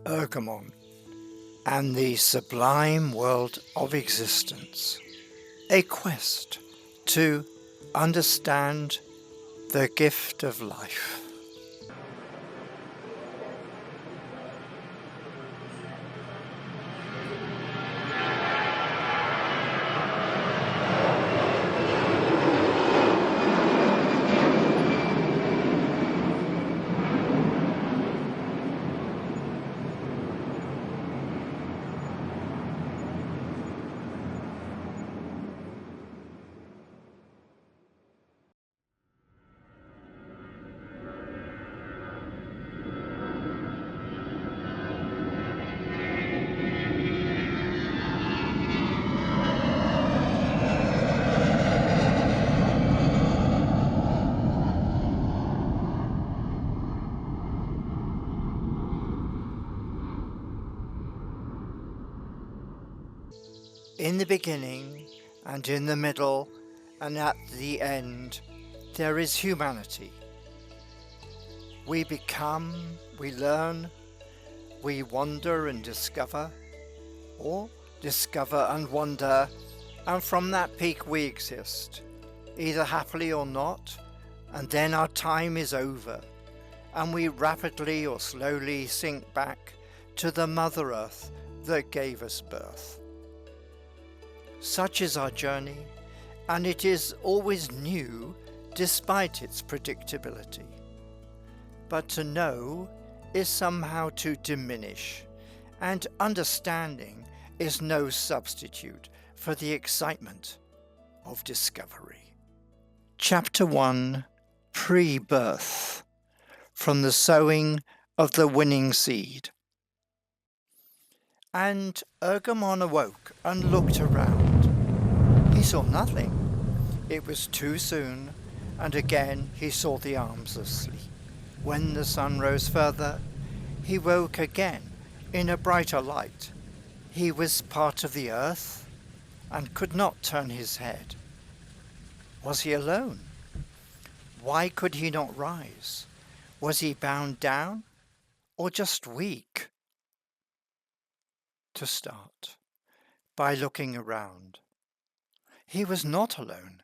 Ergamon, and the sublime world of existence. A quest to understand the gift of life. In the beginning, and in the middle, and at the end, there is humanity. We become, we learn, we wander and discover, or discover and wander, and from that peak we exist, either happily or not, and then our time is over, and we rapidly or slowly sink back to the Mother Earth that gave us birth. Such is our journey, and it is always new despite its predictability. But to know is somehow to diminish, and understanding is no substitute for the excitement of discovery. Chapter 1: Pre-Birth, from the sowing of the winning seed. And Ergamon awoke and looked around. He saw nothing. It was too soon, and again he saw the arms of sleep. When the sun rose further, he woke again in a brighter light. He was part of the earth and could not turn his head. Was he alone? Why could he not rise? Was he bound down or just weak? To start, by looking around. He was not alone.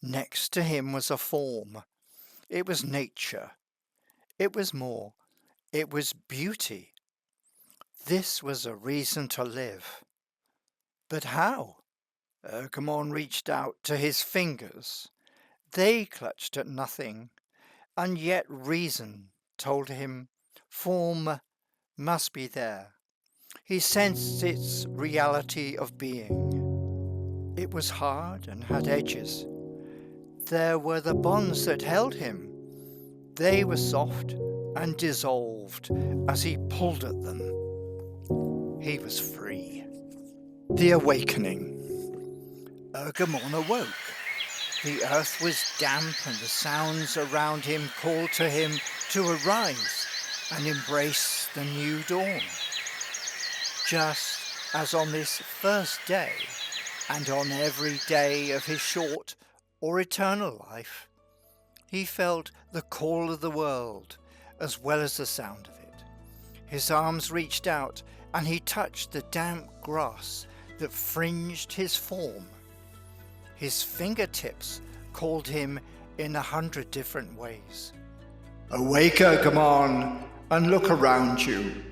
Next to him was a form. It was nature. It was more. It was beauty. This was a reason to live. But how? Ergamon reached out to his fingers. They clutched at nothing, and yet reason told him form must be there. He sensed its reality of being. It was hard and had edges. There were the bonds that held him. They were soft and dissolved as he pulled at them. He was free. The awakening. Ergamon awoke. The earth was damp and the sounds around him called to him to arise and embrace the new dawn. Just as on this first day, and on every day of his short or eternal life, he felt the call of the world as well as the sound of it. His arms reached out and he touched the damp grass that fringed his form. His fingertips called him in 100 different ways. Awake, Ergamon, and look around you.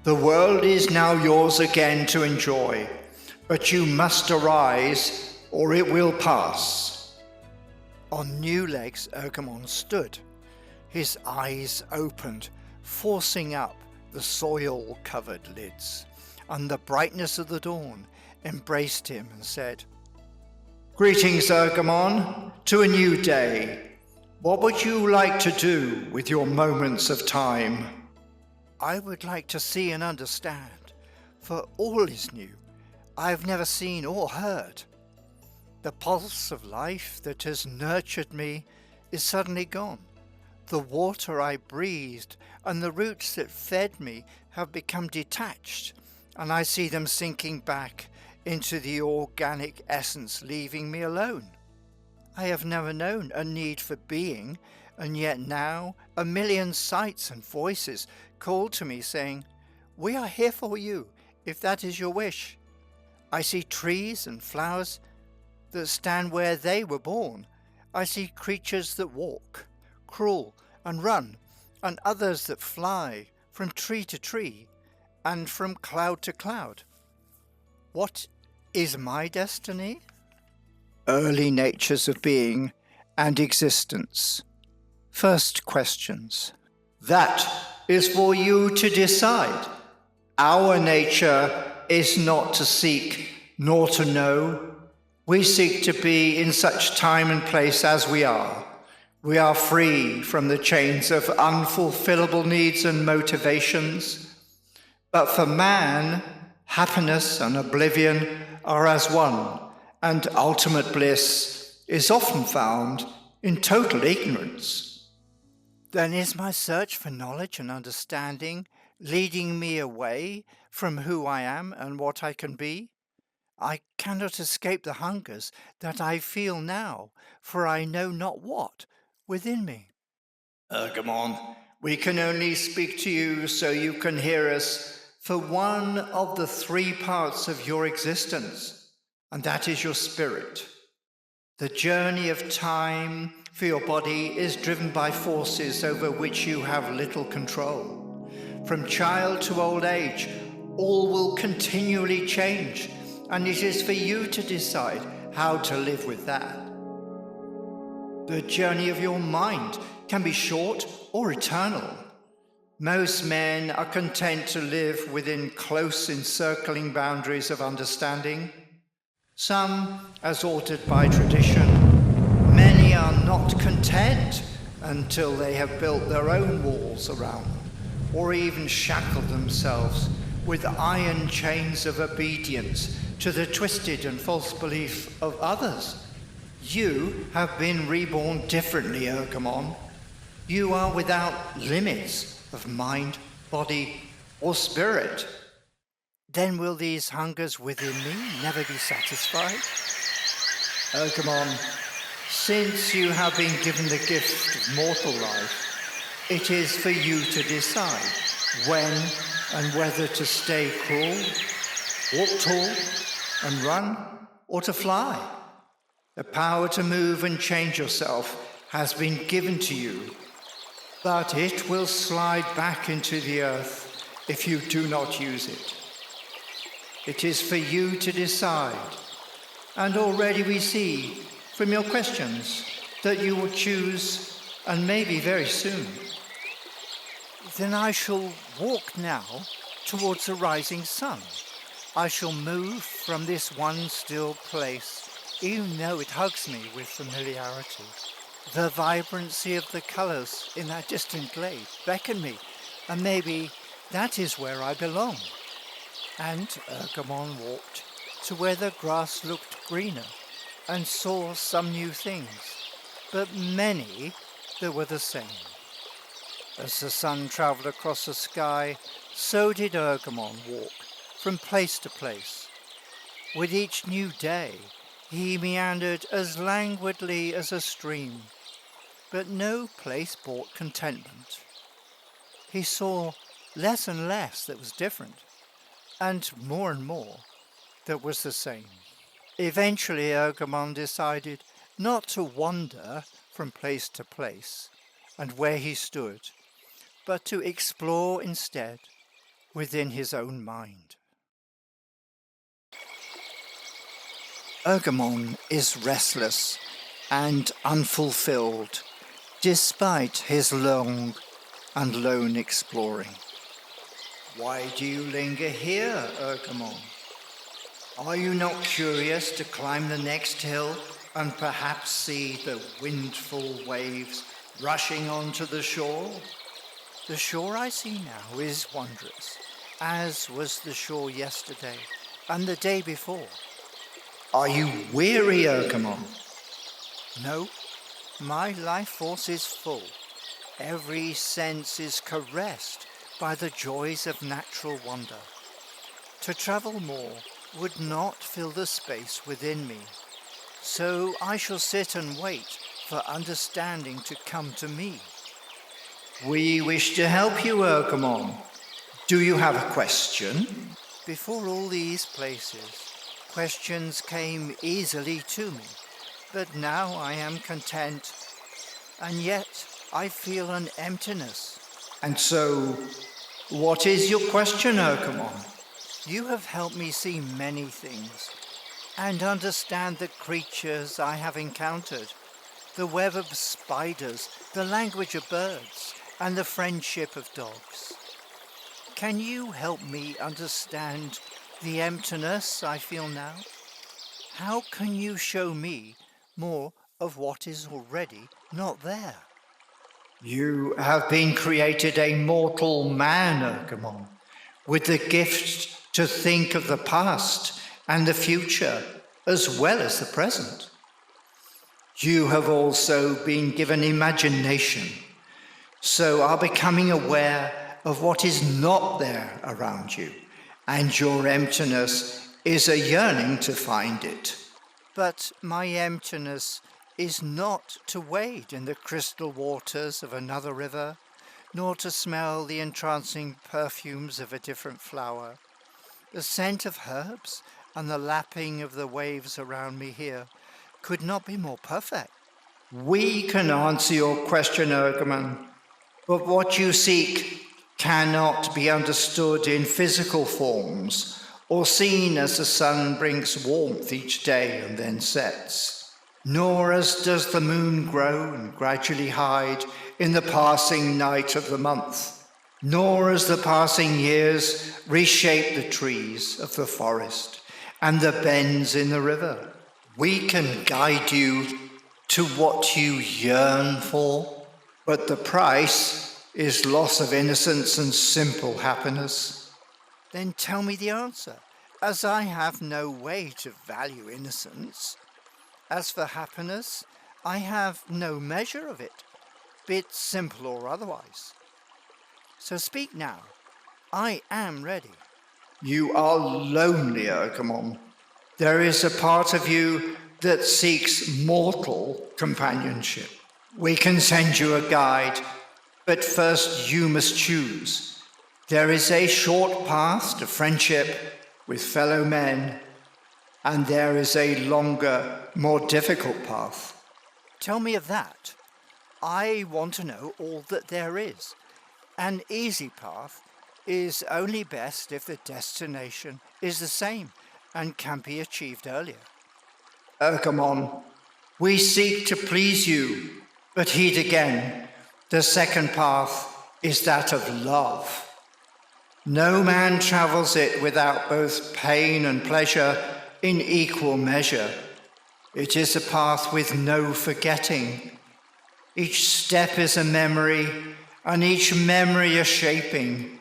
The world is now yours again to enjoy, but you must arise or it will pass. On new legs, Ergamon stood. His eyes opened, forcing up the soil-covered lids, and the brightness of the dawn embraced him and said, "Greetings, Ergamon, to a new day. What would you like to do with your moments of time?" "I would like to see and understand, for all is new. I have never seen or heard. The pulse of life that has nurtured me is suddenly gone. The water I breathed and the roots that fed me have become detached, and I see them sinking back into the organic essence, leaving me alone. I have never known a need for being, and yet now a million sights and voices call to me saying, We are here for you, if that is your wish. I see trees and flowers that stand where they were born. I see creatures that walk, crawl and run, and others that fly from tree to tree and from cloud to cloud. What is my destiny? Early natures of being and existence. First questions. That is for you to decide. Our nature is not to seek nor to know. We seek to be in such time and place as we are. We are free from the chains of unfulfillable needs and motivations. But for man, happiness and oblivion are as one, and ultimate bliss is often found in total ignorance. Then is my search for knowledge and understanding leading me away from who I am and what I can be? I cannot escape the hungers that I feel now, for I know not what within me. Ergamon, we can only speak to you so you can hear us for one of the three parts of your existence, and that is your spirit. The journey of time for your body is driven by forces over which you have little control. From child to old age, all will continually change, and it is for you to decide how to live with that. The journey of your mind can be short or eternal. Most men are content to live within close encircling boundaries of understanding. Some, as altered by tradition, many are not content until they have built their own walls around them, or even shackled themselves with iron chains of obedience to the twisted and false belief of others. You have been reborn differently, Ergamon. You are without limits of mind, body, or spirit. Then will these hungers within me never be satisfied? Ergamon, since you have been given the gift of mortal life, it is for you to decide when and whether to stay crawl, walk tall, and run, or to fly. The power to move and change yourself has been given to you, but it will slide back into the earth if you do not use it. It is for you to decide, and already we see from your questions that you will choose, and maybe very soon. Then I shall walk now towards the rising sun. I shall move from this one still place, even though it hugs me with familiarity. The vibrancy of the colours in that distant glade beckon me, and maybe that is where I belong. And Ergamon walked to where the grass looked greener and saw some new things, but many that were the same. As the sun travelled across the sky, so did Ergamon walk from place to place. With each new day, he meandered as languidly as a stream, but no place brought contentment. He saw less and less that was different, and more that was the same. Eventually, Ergamon decided not to wander from place to place and where he stood, but to explore instead within his own mind. Ergamon is restless and unfulfilled, despite his long and lone exploring. Why do you linger here, Ergamon? Are you not curious to climb the next hill and perhaps see the windful waves rushing onto the shore? The shore I see now is wondrous, as was the shore yesterday and the day before. Are you weary, Ergamon? No, my life force is full. Every sense is caressed by the joys of natural wonder. To travel more would not fill the space within me, so I shall sit and wait for understanding to come to me. We wish to help you, Ergamon. Do you have a question? Before all these places, questions came easily to me, but now I am content, and yet I feel an emptiness. And so, what is your question, Ergamon? You have helped me see many things, and understand the creatures I have encountered, the web of spiders, the language of birds, and the friendship of dogs. Can you help me understand the emptiness I feel now? How can you show me more of what is already not there? You have been created a mortal man, Ergamon, with the gift to think of the past and the future as well as the present. You have also been given imagination, so are becoming aware of what is not there around you, and your emptiness is a yearning to find it. But my emptiness is not to wade in the crystal waters of another river, nor to smell the entrancing perfumes of a different flower. The scent of herbs and the lapping of the waves around me here could not be more perfect. We can answer your question, Ergamon, but what you seek cannot be understood in physical forms or seen as the sun brings warmth each day and then sets, nor as does the moon grow and gradually hide in the passing night of the month, nor as the passing years reshape the trees of the forest and the bends in the river. We can guide you to what you yearn for, but the price is loss of innocence and simple happiness. Then tell me the answer, as I have no way to value innocence. As for happiness, I have no measure of it, be it simple or otherwise. So speak now. I am ready. You are lonely, Ergamon. There is a part of you that seeks mortal companionship. We can send you a guide, but first you must choose. There is a short path to friendship with fellow men, and there is a longer, more difficult path. Tell me of that. I want to know all that there is. An easy path is only best if the destination is the same and can be achieved earlier. Ergamon, we seek to please you, but heed again, the second path is that of love. No man travels it without both pain and pleasure in equal measure. It is a path with no forgetting. Each step is a memory, and each memory a shaping.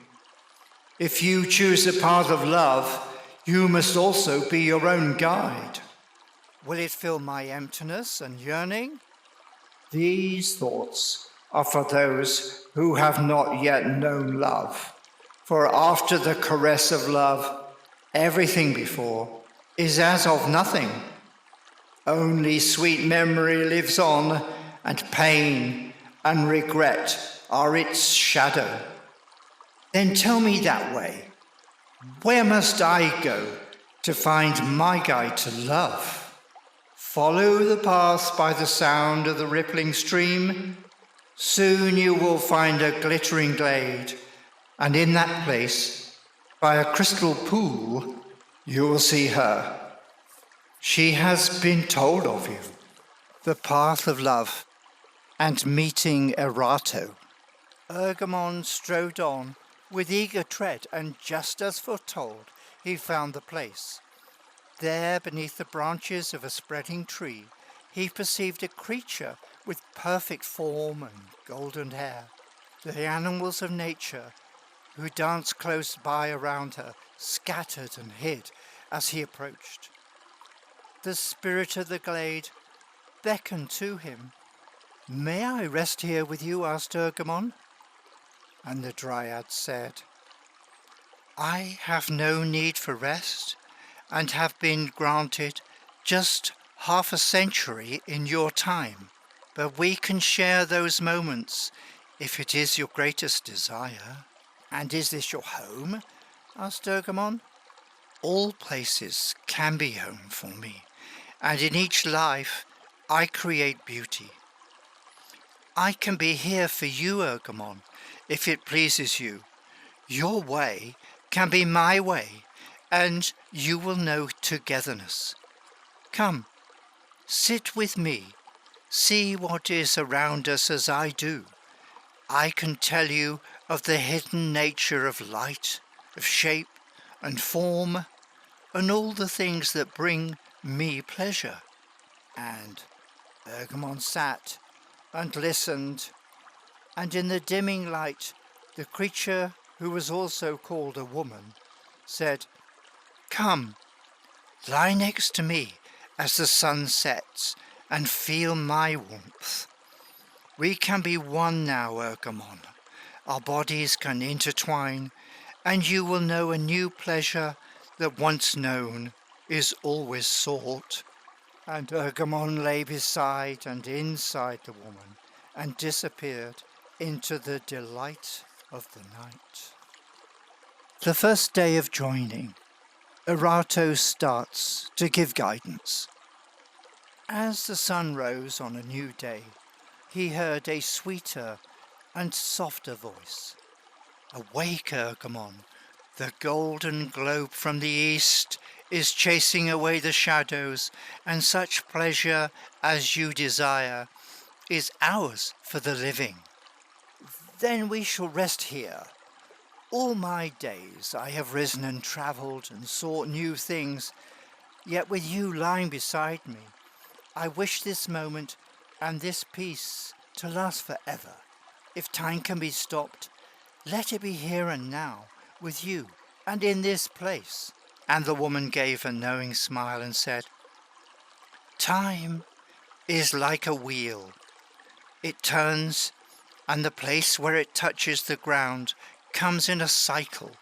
If you choose the path of love, you must also be your own guide. Will it fill my emptiness and yearning? These thoughts are for those who have not yet known love. For after the caress of love, everything before is as of nothing. Only sweet memory lives on, and pain and regret are its shadow. Then tell me that way, where must I go to find my guide to love? Follow the path by the sound of the rippling stream. Soon you will find a glittering glade, and in that place, by a crystal pool, you will see her. She has been told of you, the path of love, and meeting Erato. Ergamon strode on with eager tread, and just as foretold, he found the place. There, beneath the branches of a spreading tree, he perceived a creature with perfect form and golden hair. The animals of nature, who danced close by around her, scattered and hid as he approached. The spirit of the glade beckoned to him. "May I rest here with you?" asked Ergamon. And the dryad said, "I have no need for rest, and have been granted just half a century in your time. But we can share those moments if it is your greatest desire." "And is this your home?" asked Ergamon. "All places can be home for me, and in each life I create beauty. I can be here for you, Ergamon, if it pleases you. Your way can be my way, and you will know togetherness. Come, sit with me, see what is around us as I do. I can tell you of the hidden nature of light, of shape and form, and all the things that bring me pleasure." And Ergamon sat and listened, and in the dimming light the creature, who was also called a woman, said, "Come, lie next to me as the sun sets and feel my warmth. We can be one now, Ergamon. Our bodies can intertwine, and you will know a new pleasure that once known is always sought." And Ergamon lay beside and inside the woman and disappeared into the delight of the night. The first day of joining, Erato starts to give guidance. As the sun rose on a new day, he heard a sweeter and softer voice. "Awake, Ergamon! The golden globe from the east is chasing away the shadows, and such pleasure as you desire is ours for the living. Then we shall rest here. All my days I have risen and travelled and sought new things, yet with you lying beside me, I wish this moment and this peace to last forever. If time can be stopped, let it be here and now, with you, and in this place." And the woman gave a knowing smile and said, "Time is like a wheel. It turns, and the place where it touches the ground comes in a cycle,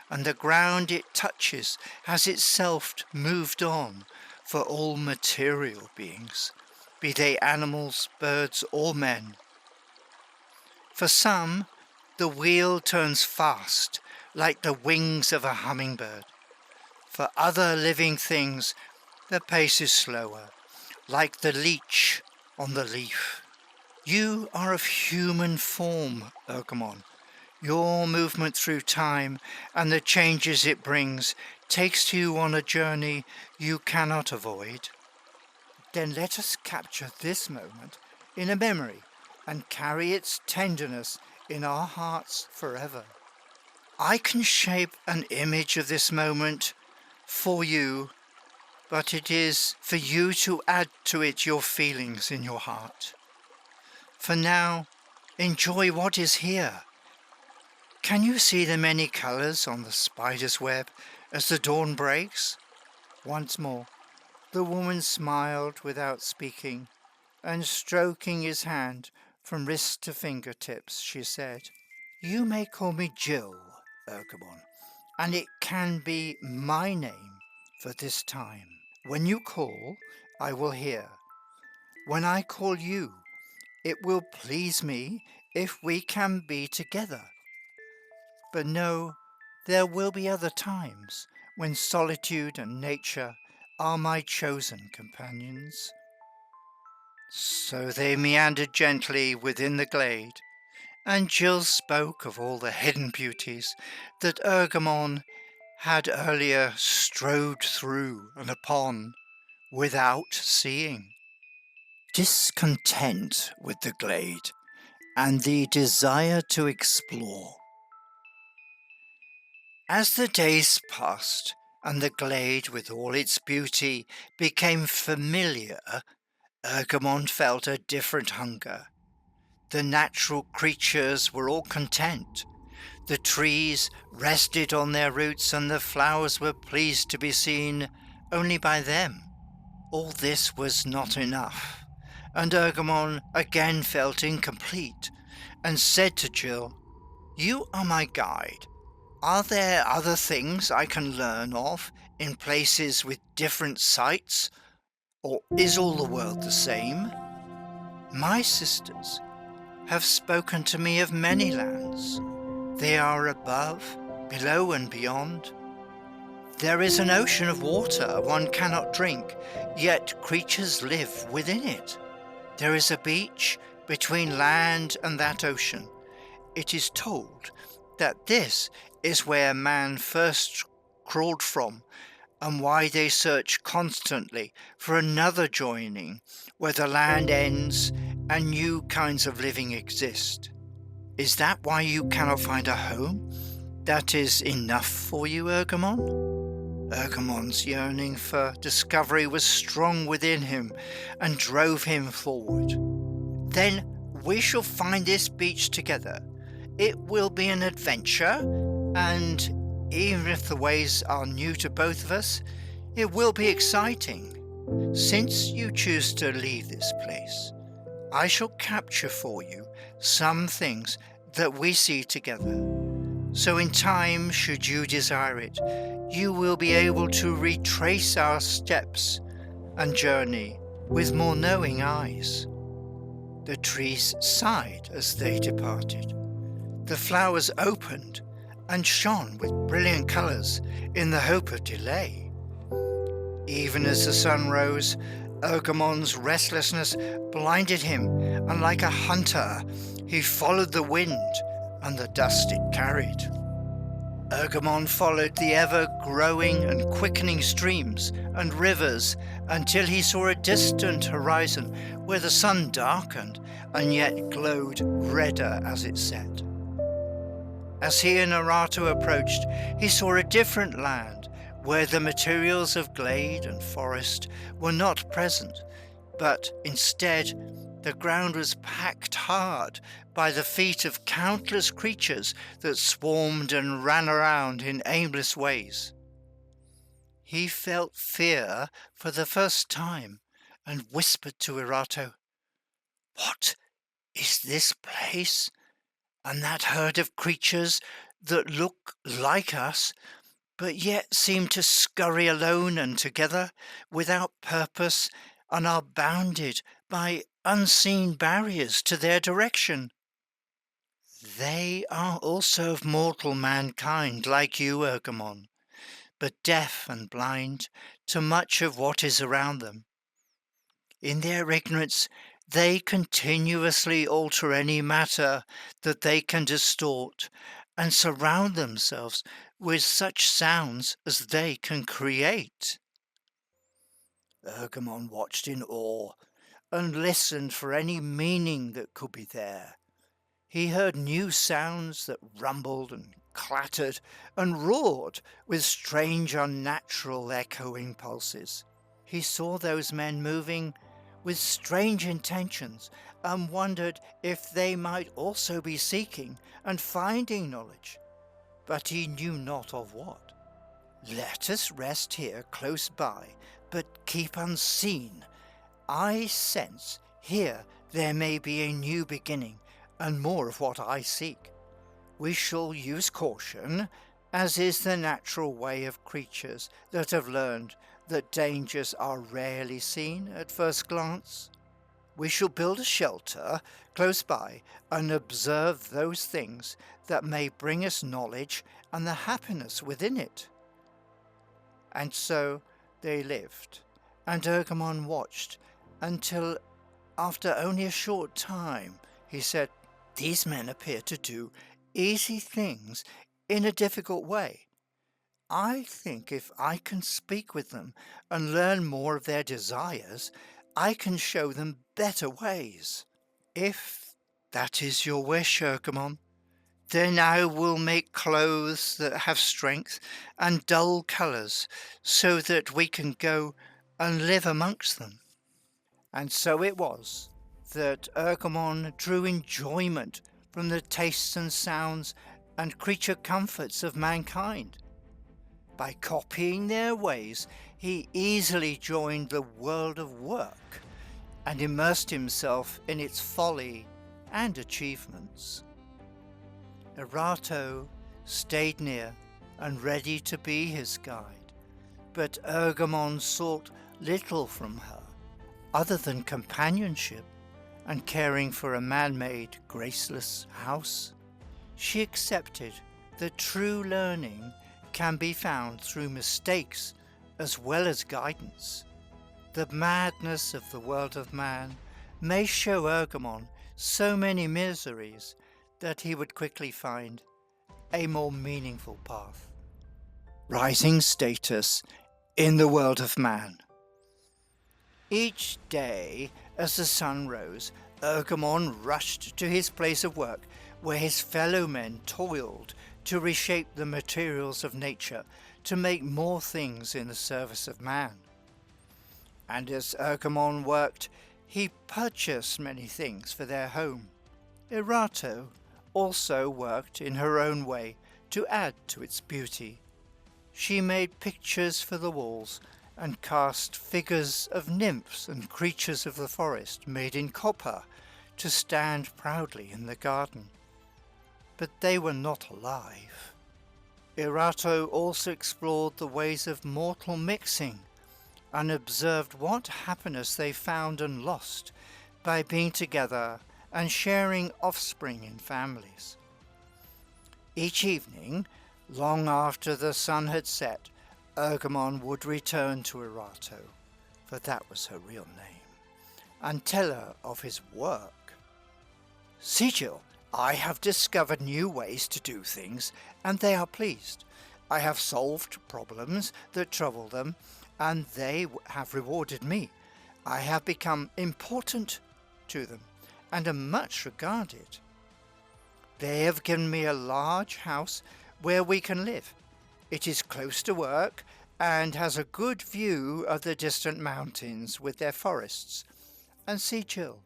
and the ground it touches has itself moved on for all material beings, be they animals, birds, or men. For some, the wheel turns fast, like the wings of a hummingbird. For other living things, the pace is slower, like the leech on the leaf. You are of human form, Ergamon. Your movement through time and the changes it brings takes you on a journey you cannot avoid. Then let us capture this moment in a memory and carry its tenderness in our hearts forever. I can shape an image of this moment for you, but it is for you to add to it your feelings in your heart. For now, enjoy what is here. Can you see the many colours on the spider's web as the dawn breaks?" Once more, the woman smiled without speaking, and stroking his hand from wrist to fingertips, she said, "You may call me Jill, Ergamon, and it can be my name for this time. When you call, I will hear. When I call you, it will please me if we can be together. But know, there will be other times when solitude and nature are my chosen companions." So they meandered gently within the glade, and Jill spoke of all the hidden beauties that Ergamon had earlier strode through and upon without seeing. Discontent with the glade and the desire to explore. As the days passed and the glade with all its beauty became familiar, Ergamon felt a different hunger. The natural creatures were all content. The trees rested on their roots and the flowers were pleased to be seen only by them. All this was not enough, and Ergamon again felt incomplete and said to Jill, "You are my guide. Are there other things I can learn of in places with different sights, or is all the world the same? My sisters have spoken to me of many lands. They are above, below and beyond. There is an ocean of water one cannot drink, yet creatures live within it. There is a beach between land and that ocean. It is told that this is where man first crawled from, and why they search constantly for another joining where the land ends and new kinds of living exist. Is that why you cannot find a home that is enough for you, Ergamon? Ergamon's yearning for discovery was strong within him and drove him forward. Then we shall find this beach together. It will be an adventure, and even if the ways are new to both of us, it will be exciting. Since you choose to leave this place, I shall capture for you some things that we see together. So in time, should you desire it, you will be able to retrace our steps and journey with more knowing eyes. The trees sighed as they departed. The flowers opened and shone with brilliant colours in the hope of delay. Even as the sun rose, Ergamon's restlessness blinded him, and like a hunter, he followed the wind and the dust it carried. Ergamon followed the ever-growing and quickening streams and rivers until he saw a distant horizon where the sun darkened and yet glowed redder as it set. As he and Erato approached, he saw a different land where the materials of glade and forest were not present, but instead the ground was packed hard by the feet of countless creatures that swarmed and ran around in aimless ways. He felt fear for the first time and whispered to Erato, "What is this place? And that herd of creatures that look like us, but yet seem to scurry alone and together, without purpose, and are bounded by unseen barriers to their direction. They are also of mortal mankind, like you, Ergamon, but deaf and blind to much of what is around them. In their ignorance, they continuously alter any matter that they can distort, and surround themselves with such sounds as they can create." Ergamon watched in awe and listened for any meaning that could be there. He heard new sounds that rumbled and clattered and roared with strange unnatural echoing pulses. He saw those men moving with strange intentions and wondered if they might also be seeking and finding knowledge, but he knew not of what. "Let us rest here close by, but keep unseen. I sense here there may be a new beginning and more of what I seek. We shall use caution, as is the natural way of creatures that have learned that dangers are rarely seen at first glance. We shall build a shelter close by and observe those things that may bring us knowledge and the happiness within it." And so they lived, and Ergamon watched until, after only a short time, he said, "These men appear to do easy things in a difficult way. I think if I can speak with them and learn more of their desires, I can show them better ways. If that is your wish, Ergamon, then I will make clothes that have strength and dull colours, so that we can go and live amongst them." And so it was that Ergamon drew enjoyment from the tastes and sounds and creature comforts of mankind. By copying their ways, he easily joined the world of work and immersed himself in its folly and achievements. Erato stayed near and ready to be his guide, but Ergamon sought little from her other than companionship and caring for a man-made, graceless house. She accepted that true learning can be found through mistakes as well as guidance. The madness of the world of man may show Ergamon so many miseries that he would quickly find a more meaningful path. Rising status in the world of man. Each day, as the sun rose, Ergamon rushed to his place of work, where his fellow men toiled to reshape the materials of nature to make more things in the service of man. And as Ergamon worked, he purchased many things for their home. Erato also worked in her own way to add to its beauty. She made pictures for the walls and cast figures of nymphs and creatures of the forest made in copper to stand proudly in the garden. But they were not alive. Erato also explored the ways of mortal mixing and observed what happiness they found and lost by being together and sharing offspring in families. Each evening, long after the sun had set, Ergamon would return to Erato, for that was her real name, and tell her of his work. "Sigil, I have discovered new ways to do things, and they are pleased. I have solved problems that trouble them, and they have rewarded me. I have become important to them, and am much regarded. They have given me a large house where we can live. It is close to work and has a good view of the distant mountains with their forests. And Sigil,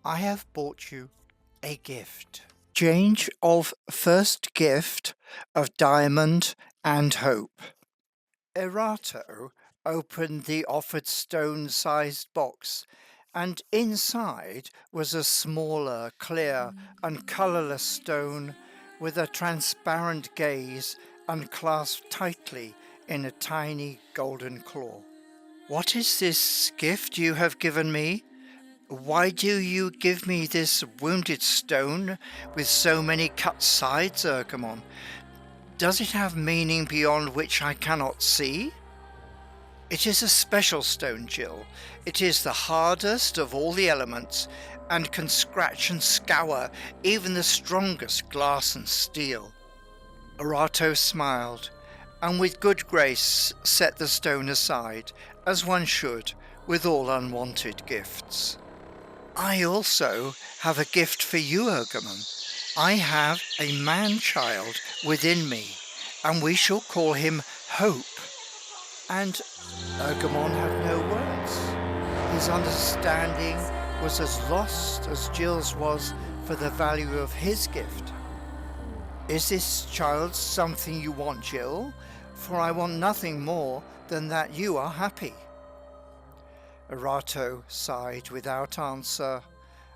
I have bought you a gift." Exchange of first gift of diamond and hope. Erato opened the offered stone-sized box, and inside was a smaller, clear and colourless stone with a transparent gaze and clasped tightly in a tiny golden claw. "What is this gift you have given me? Why do you give me this wounded stone with so many cut sides, Ergamon? Does it have meaning beyond which I cannot see?" "It is a special stone, Jill. It is the hardest of all the elements, and can scratch and scour even the strongest glass and steel." Erato smiled, and with good grace set the stone aside, as one should with all unwanted gifts. "I also have a gift for you, Ergamon. I have a man-child within me, and we shall call him Hope." And Ergamon had no words. His understanding was as lost as Jill's was for the value of his gift. "Is this child something you want, Jill? For I want nothing more than that you are happy." Erato sighed without answer,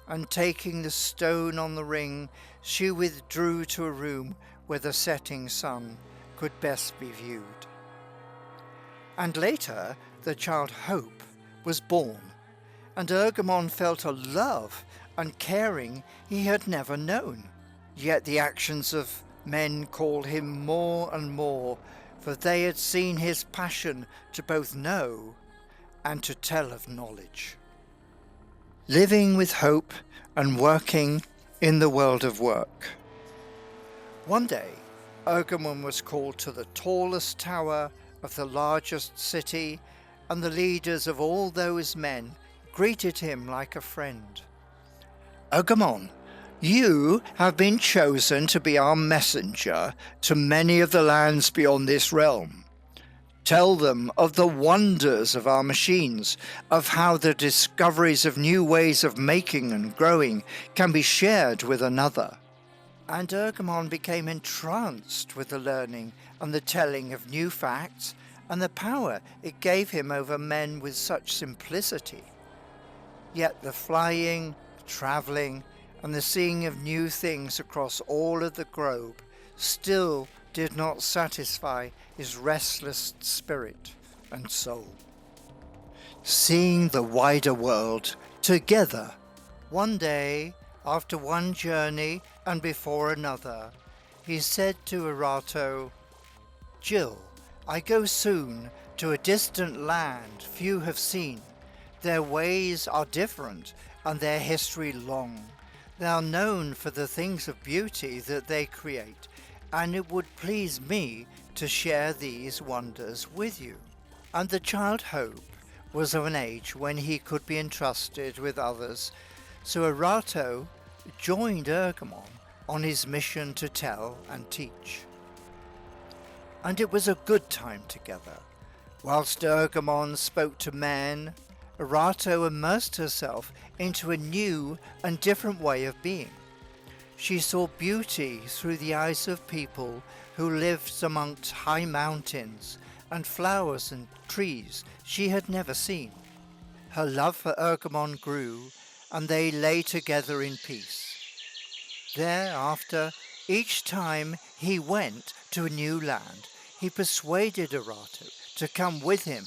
and taking the stone on the ring, she withdrew to a room where the setting sun could best be viewed. And later, the child Hope was born, and Ergamon felt a love and caring he had never known. Yet the actions of men called him more and more, for they had seen his passion to both know and to tell of knowledge. Living with hope and working in the world of work. One day, Ergamon was called to the tallest tower of the largest city, and the leaders of all those men greeted him like a friend. "Ergamon, you have been chosen to be our messenger to many of the lands beyond this realm. Tell them of the wonders of our machines, of how the discoveries of new ways of making and growing can be shared with another." And Ergamon became entranced with the learning and the telling of new facts and the power it gave him over men with such simplicity. Yet the flying, travelling, and the seeing of new things across all of the globe still did not satisfy his restless spirit and soul. Seeing the wider world together. One day, after one journey and before another, he said to Erato, "Jill, I go soon to a distant land few have seen. Their ways are different and their history long. They are known for the things of beauty that they create, and it would please me to share these wonders with you." And the child Hope was of an age when he could be entrusted with others, so Erato joined Ergamon on his mission to tell and teach. And it was a good time together. Whilst Ergamon spoke to men, Erato immersed herself into a new and different way of being. She saw beauty through the eyes of people who lived amongst high mountains and flowers and trees she had never seen. Her love for Ergamon grew, and they lay together in peace. Thereafter, each time he went to a new land, he persuaded Erato to come with him,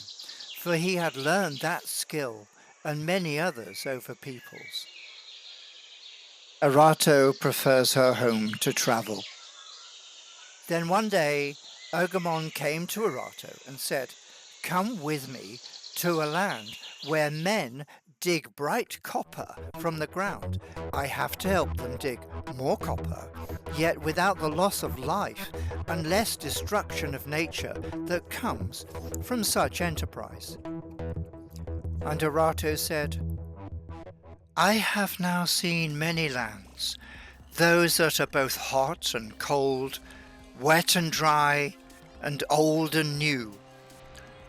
for he had learned that skill and many others over peoples. Erato prefers her home to travel. Then one day, Ergamon came to Erato and said, "Come with me to a land where men dig bright copper from the ground. I have to help them dig more copper, yet without the loss of life and less destruction of nature that comes from such enterprise." And Erato said, "I have now seen many lands, those that are both hot and cold, wet and dry, and old and new.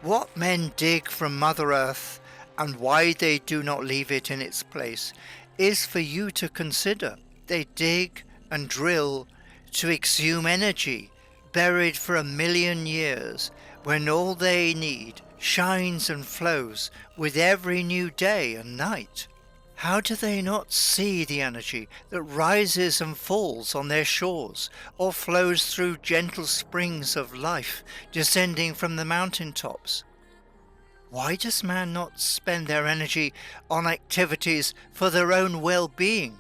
What men dig from Mother Earth, and why they do not leave it in its place, is for you to consider. They dig and drill to exhume energy buried for 1,000,000 years, when all they need shines and flows with every new day and night. How do they not see the energy that rises and falls on their shores, or flows through gentle springs of life descending from the mountain tops? Why does man not spend their energy on activities for their own well-being,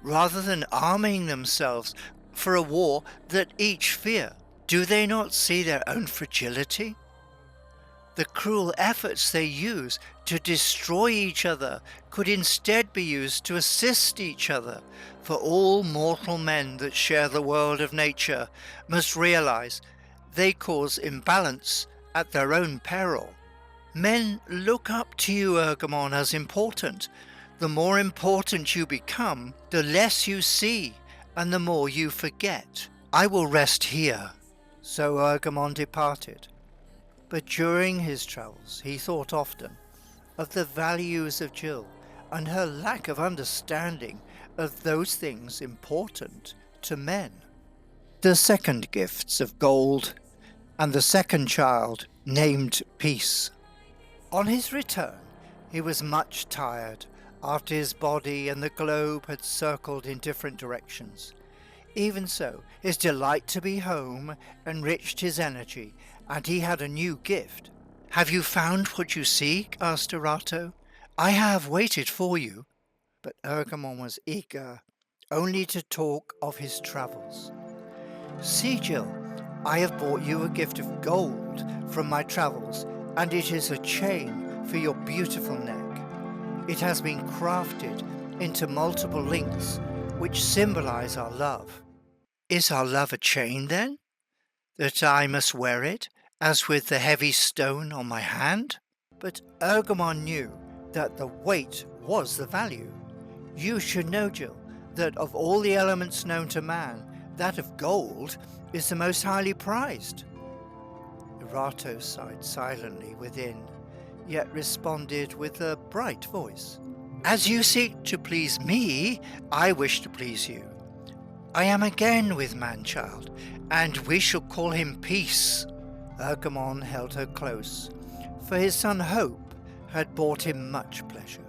rather than arming themselves for a war that each fear? Do they not see their own fragility? The cruel efforts they use to destroy each other could instead be used to assist each other, for all mortal men that share the world of nature must realize they cause imbalance at their own peril. Men look up to you, Ergamon, as important. The more important you become, the less you see, and the more you forget. I will rest here." So Ergamon departed. But during his travels he thought often of the values of Jill and her lack of understanding of those things important to men. The second gifts of gold, and the second child named Peace. On his return he was much tired after his body and the globe had circled in different directions. Even so, his delight to be home enriched his energy, and he had a new gift. "Have you found what you seek?" asked Erato. "I have waited for you." But Ergamon was eager only to talk of his travels. "See, Jill, I have brought you a gift of gold from my travels, and it is a chain for your beautiful neck. It has been crafted into multiple links, which symbolize our love." "Is our love a chain, then, that I must wear it, as with the heavy stone on my hand?" But Ergamon knew that the weight was the value. "You should know, Jill, that of all the elements known to man, that of gold is the most highly prized." Erato sighed silently within, yet responded with a bright voice. "As you seek to please me, I wish to please you. I am again with man-child, and we shall call him Peace." Ergamon held her close, for his son Hope had brought him much pleasure.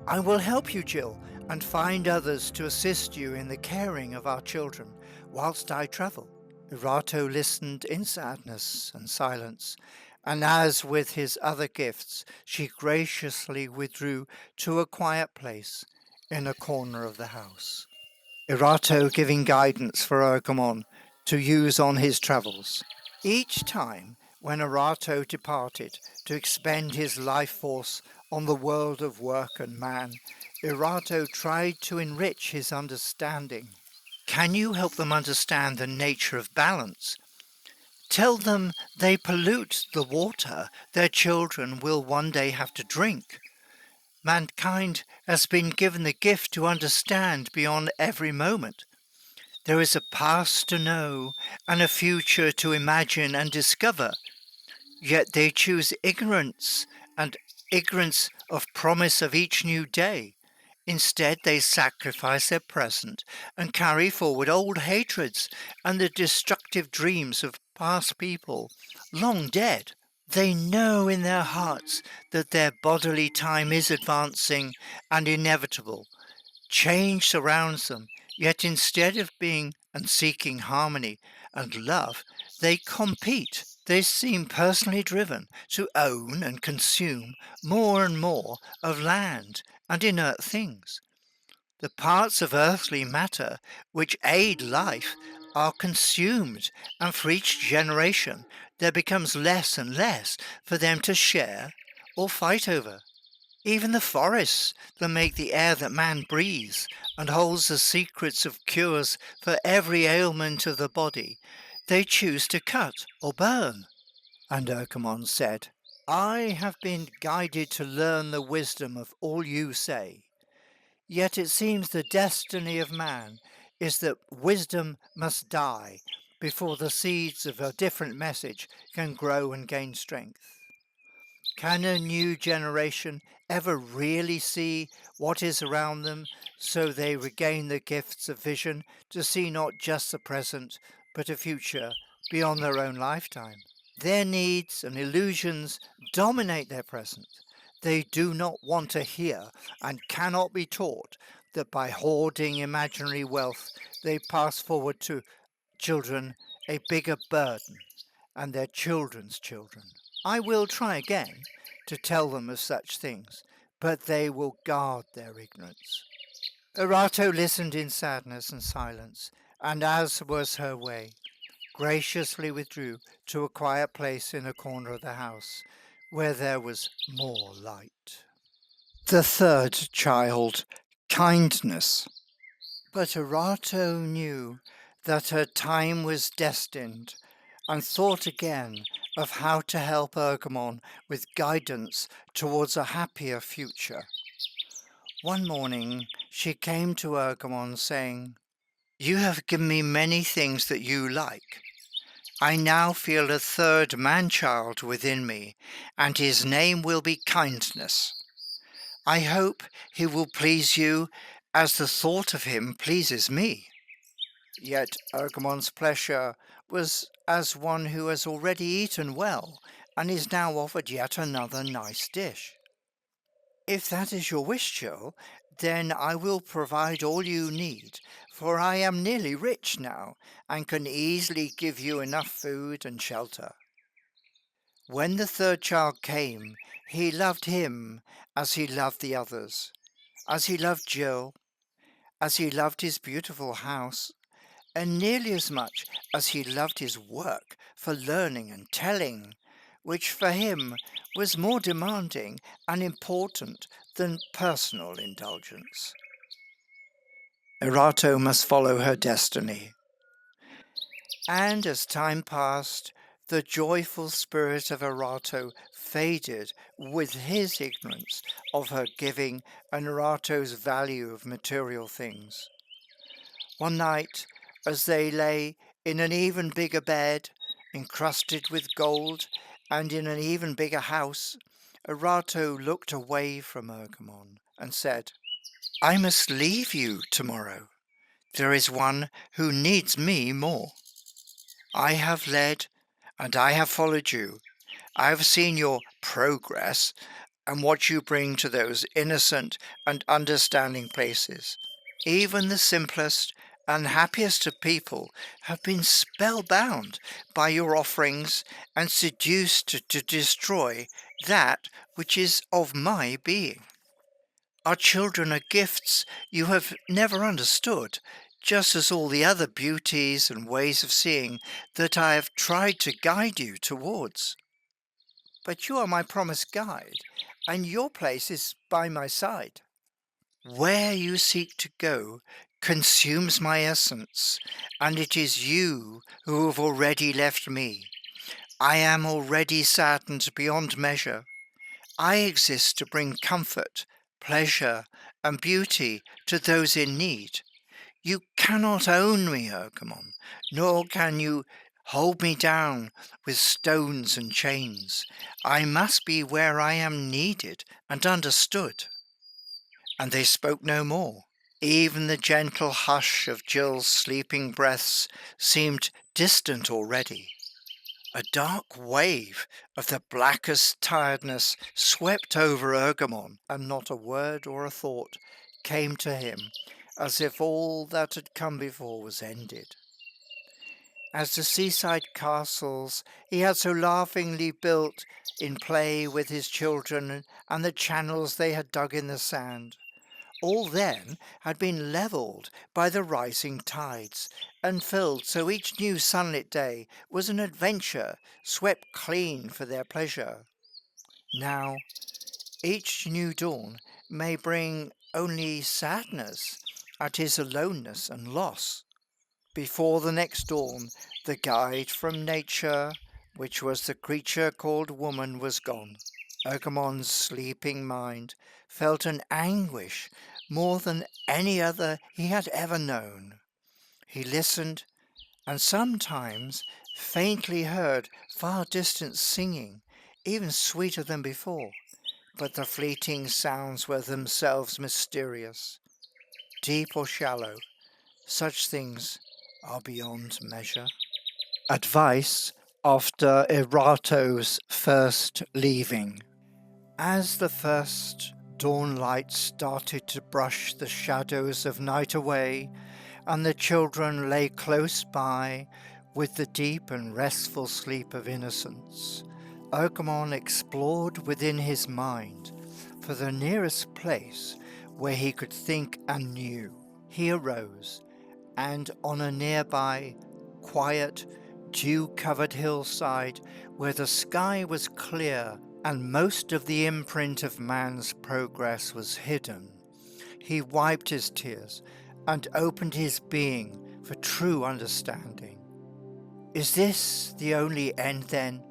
"I will help you, Jill, and find others to assist you in the caring of our children whilst I travel." Erato listened in sadness and silence, and as with his other gifts, she graciously withdrew to a quiet place in a corner of the house. Erato giving guidance for Ergamon to use on his travels. Each time when Erato departed to expend his life force on the world of work and man, Erato tried to enrich his understanding. Can you help them understand the nature of balance? Tell them they pollute the water their children will one day have to drink. Mankind has been given the gift to understand beyond every moment. There is a past to know and a future to imagine and discover. Yet they choose ignorance and ignorance of promise of each new day. Instead, they sacrifice their present and carry forward old hatreds and the destructive dreams of past people, long dead. They know in their hearts that their bodily time is advancing and inevitable. Change surrounds them, yet instead of being and seeking harmony and love, they compete. They seem personally driven to own and consume more and more of land and inert things. The parts of earthly matter which aid life are consumed, and for each generation there becomes less and less for them to share or fight over. Even the forests that make the air that man breathes and holds the secrets of cures for every ailment of the body, they choose to cut or burn. And Ergamon said, I have been guided to learn the wisdom of all you say. Yet it seems the destiny of man is that wisdom must die before the seeds of a different message can grow and gain strength. Can a new generation ever really see what is around them so they regain the gifts of vision to see not just the present but a future beyond their own lifetime? Their needs and illusions dominate their present. They do not want to hear and cannot be taught that by hoarding imaginary wealth they pass forward to children a bigger burden and their children's children. I will try again to tell them of such things, but they will guard their ignorance. Erato listened in sadness and silence, and as was her way, graciously withdrew to a quiet place in a corner of the house, where there was more light. The third child, kindness. But Erato knew that her time was destined, and thought again of how to help Ergamon with guidance towards a happier future. One morning she came to Ergamon saying, You have given me many things that you like. I now feel a third man-child within me, and his name will be Kindness. I hope he will please you as the thought of him pleases me. Yet Ergamon's pleasure was as one who has already eaten well and is now offered yet another nice dish. If that is your wish, Jill, then I will provide all you need, for I am nearly rich now and can easily give you enough food and shelter. When the third child came, he loved him as he loved the others, as he loved Jill, as he loved his beautiful house, and nearly as much as he loved his work for learning and telling, which for him was more demanding and important than personal indulgence. Erato must follow her destiny. And as time passed, the joyful spirit of Erato faded with his ignorance of her giving and Erato's value of material things. One night, as they lay in an even bigger bed, encrusted with gold, and in an even bigger house, Erato looked away from Ergamon and said, I must leave you tomorrow. There is one who needs me more. I have led and I have followed you. I have seen your progress and what you bring to those innocent and understanding places. Even the simplest and happiest of people have been spellbound by your offerings and seduced to destroy that which is of my being. Our children are gifts you have never understood, just as all the other beauties and ways of seeing that I have tried to guide you towards. But you are my promised guide, and your place is by my side. Where you seek to go consumes my essence, and it is you who have already left me. I am already saddened beyond measure. I exist to bring comfort, pleasure, and beauty to those in need. You cannot own me, Ergamon, nor can you hold me down with stones and chains. I must be where I am needed and understood. And they spoke no more. Even the gentle hush of Jill's sleeping breaths seemed distant already. A dark wave of the blackest tiredness swept over Ergamon, and not a word or a thought came to him, as if all that had come before was ended. As the seaside castles he had so laughingly built in play with his children, and the channels they had dug in the sand, all then had been levelled by the rising tides, and filled so each new sunlit day was an adventure swept clean for their pleasure. Now each new dawn may bring only sadness at his aloneness and loss. Before the next dawn, the guide from nature, which was the creature called woman, was gone. Ergamon's sleeping mind felt an anguish more than any other he had ever known. He listened, and sometimes faintly heard far distant singing, even sweeter than before. But the fleeting sounds were themselves mysterious. Deep or shallow, such things are beyond measure. Advice after Erato's first leaving. As the first dawn light started to brush the shadows of night away, and the children lay close by with the deep and restful sleep of innocence, Ergamon explored within his mind for the nearest place where he could think anew. He arose, and on a nearby, quiet, dew-covered hillside where the sky was clear and most of the imprint of man's progress was hidden, he wiped his tears and opened his being for true understanding. Is this the only end, then,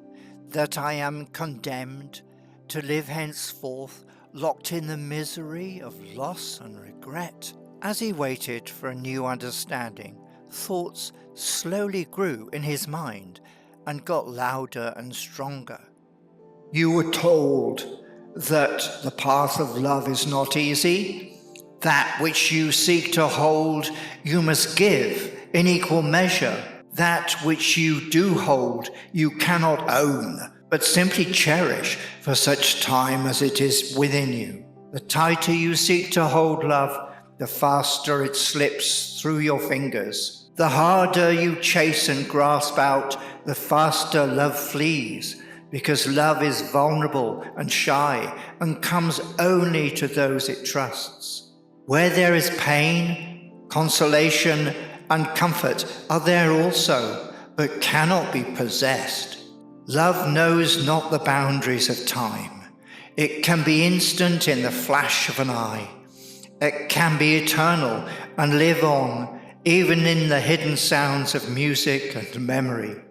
that I am condemned to live henceforth locked in the misery of loss and regret? As he waited for a new understanding, thoughts slowly grew in his mind and got louder and stronger. You were told that the path of love is not easy. That which you seek to hold, you must give in equal measure. That which you do hold, you cannot own, but simply cherish for such time as it is within you. The tighter you seek to hold love, the faster it slips through your fingers. The harder you chase and grasp out, the faster love flees, because love is vulnerable and shy and comes only to those it trusts. Where there is pain, consolation, and comfort are there also, but cannot be possessed. Love knows not the boundaries of time. It can be instant in the flash of an eye. It can be eternal and live on, even in the hidden sounds of music and memory.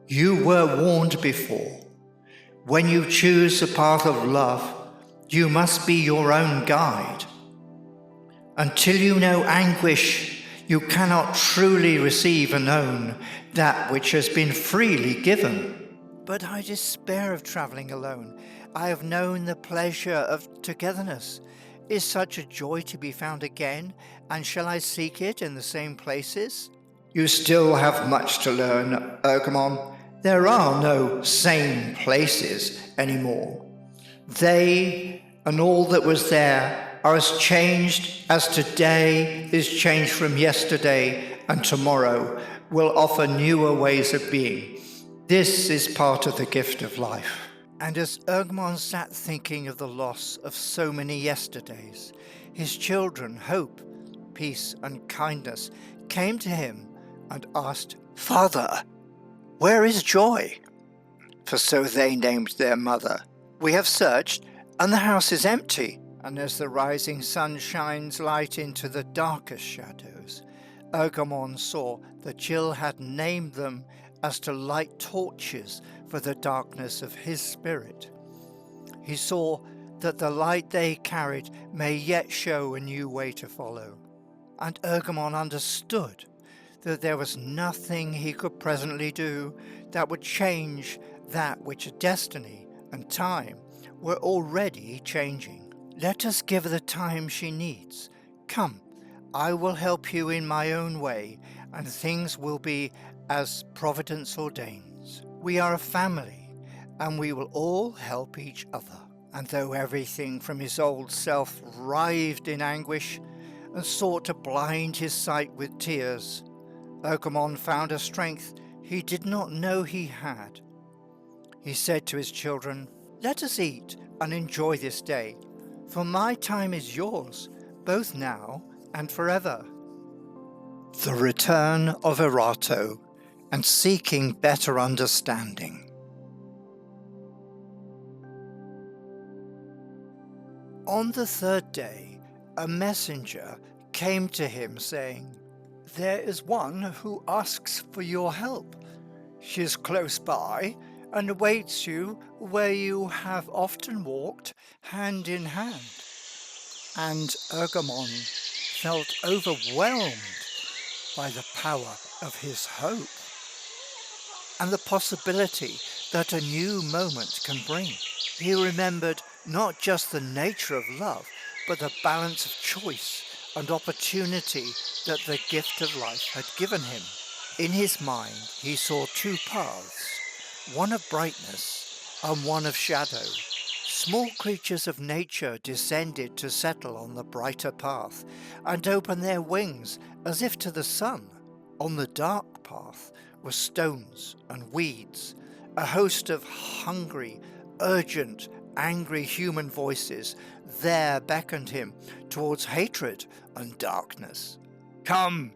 You were warned before. When you choose the path of love, you must be your own guide. Until you know anguish, you cannot truly receive and own that which has been freely given. But I despair of travelling alone. I have known the pleasure of togetherness. Is such a joy to be found again, and shall I seek it in the same places? You still have much to learn, Ergamon. There are no same places anymore. They and all that was there are as changed as today is changed from yesterday, and tomorrow will offer newer ways of being. This is part of the gift of life. And as Ergamon sat thinking of the loss of so many yesterdays, his children, hope, peace, and kindness came to him and asked, "Father, where is Joy?" For so they named their mother. "We have searched, and the house is empty." And as the rising sun shines light into the darkest shadows, Ergamon saw that Jill had named them as to light torches for the darkness of his spirit. He saw that the light they carried may yet show a new way to follow. And Ergamon understood that there was nothing he could presently do that would change that which destiny and time were already changing. "Let us give her the time she needs. Come, I will help you in my own way, and things will be as Providence ordains. We are a family, and we will all help each other." And though everything from his old self writhed in anguish and sought to blind his sight with tears, Ergamon found a strength he did not know he had. He said to his children, "Let us eat and enjoy this day, for my time is yours, both now and forever." The return of Erato and seeking better understanding. On the third day, a messenger came to him saying, "There is one who asks for your help. She is close by and awaits you where you have often walked hand in hand." And Ergamon felt overwhelmed by the power of his hope and the possibility that a new moment can bring. He remembered not just the nature of love, but the balance of choice and opportunity that the gift of life had given him. In his mind, he saw two paths, one of brightness and one of shadow. Small creatures of nature descended to settle on the brighter path and open their wings as if to the sun. On the dark path were stones and weeds. A host of hungry, urgent, angry human voices there beckoned him towards hatred and darkness. "Come,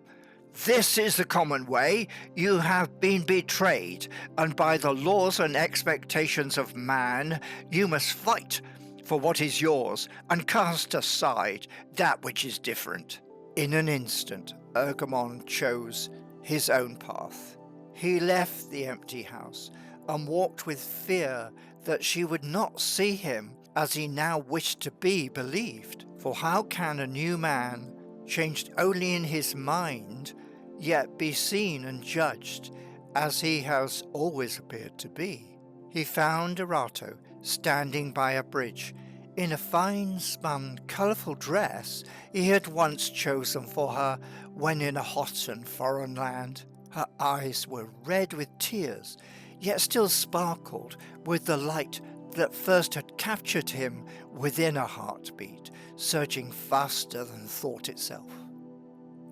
this is the common way. You have been betrayed, and by the laws and expectations of man, you must fight for what is yours and cast aside that which is different." In an instant, Ergamon chose his own path. He left the empty house and walked with fear that she would not see him as he now wished to be believed. For how can a new man, changed only in his mind, yet be seen and judged as he has always appeared to be? He found Erato standing by a bridge in a fine-spun, colourful dress he had once chosen for her when in a hot and foreign land. Her eyes were red with tears, yet still sparkled with the light that first had captured him within a heartbeat, surging faster than thought itself.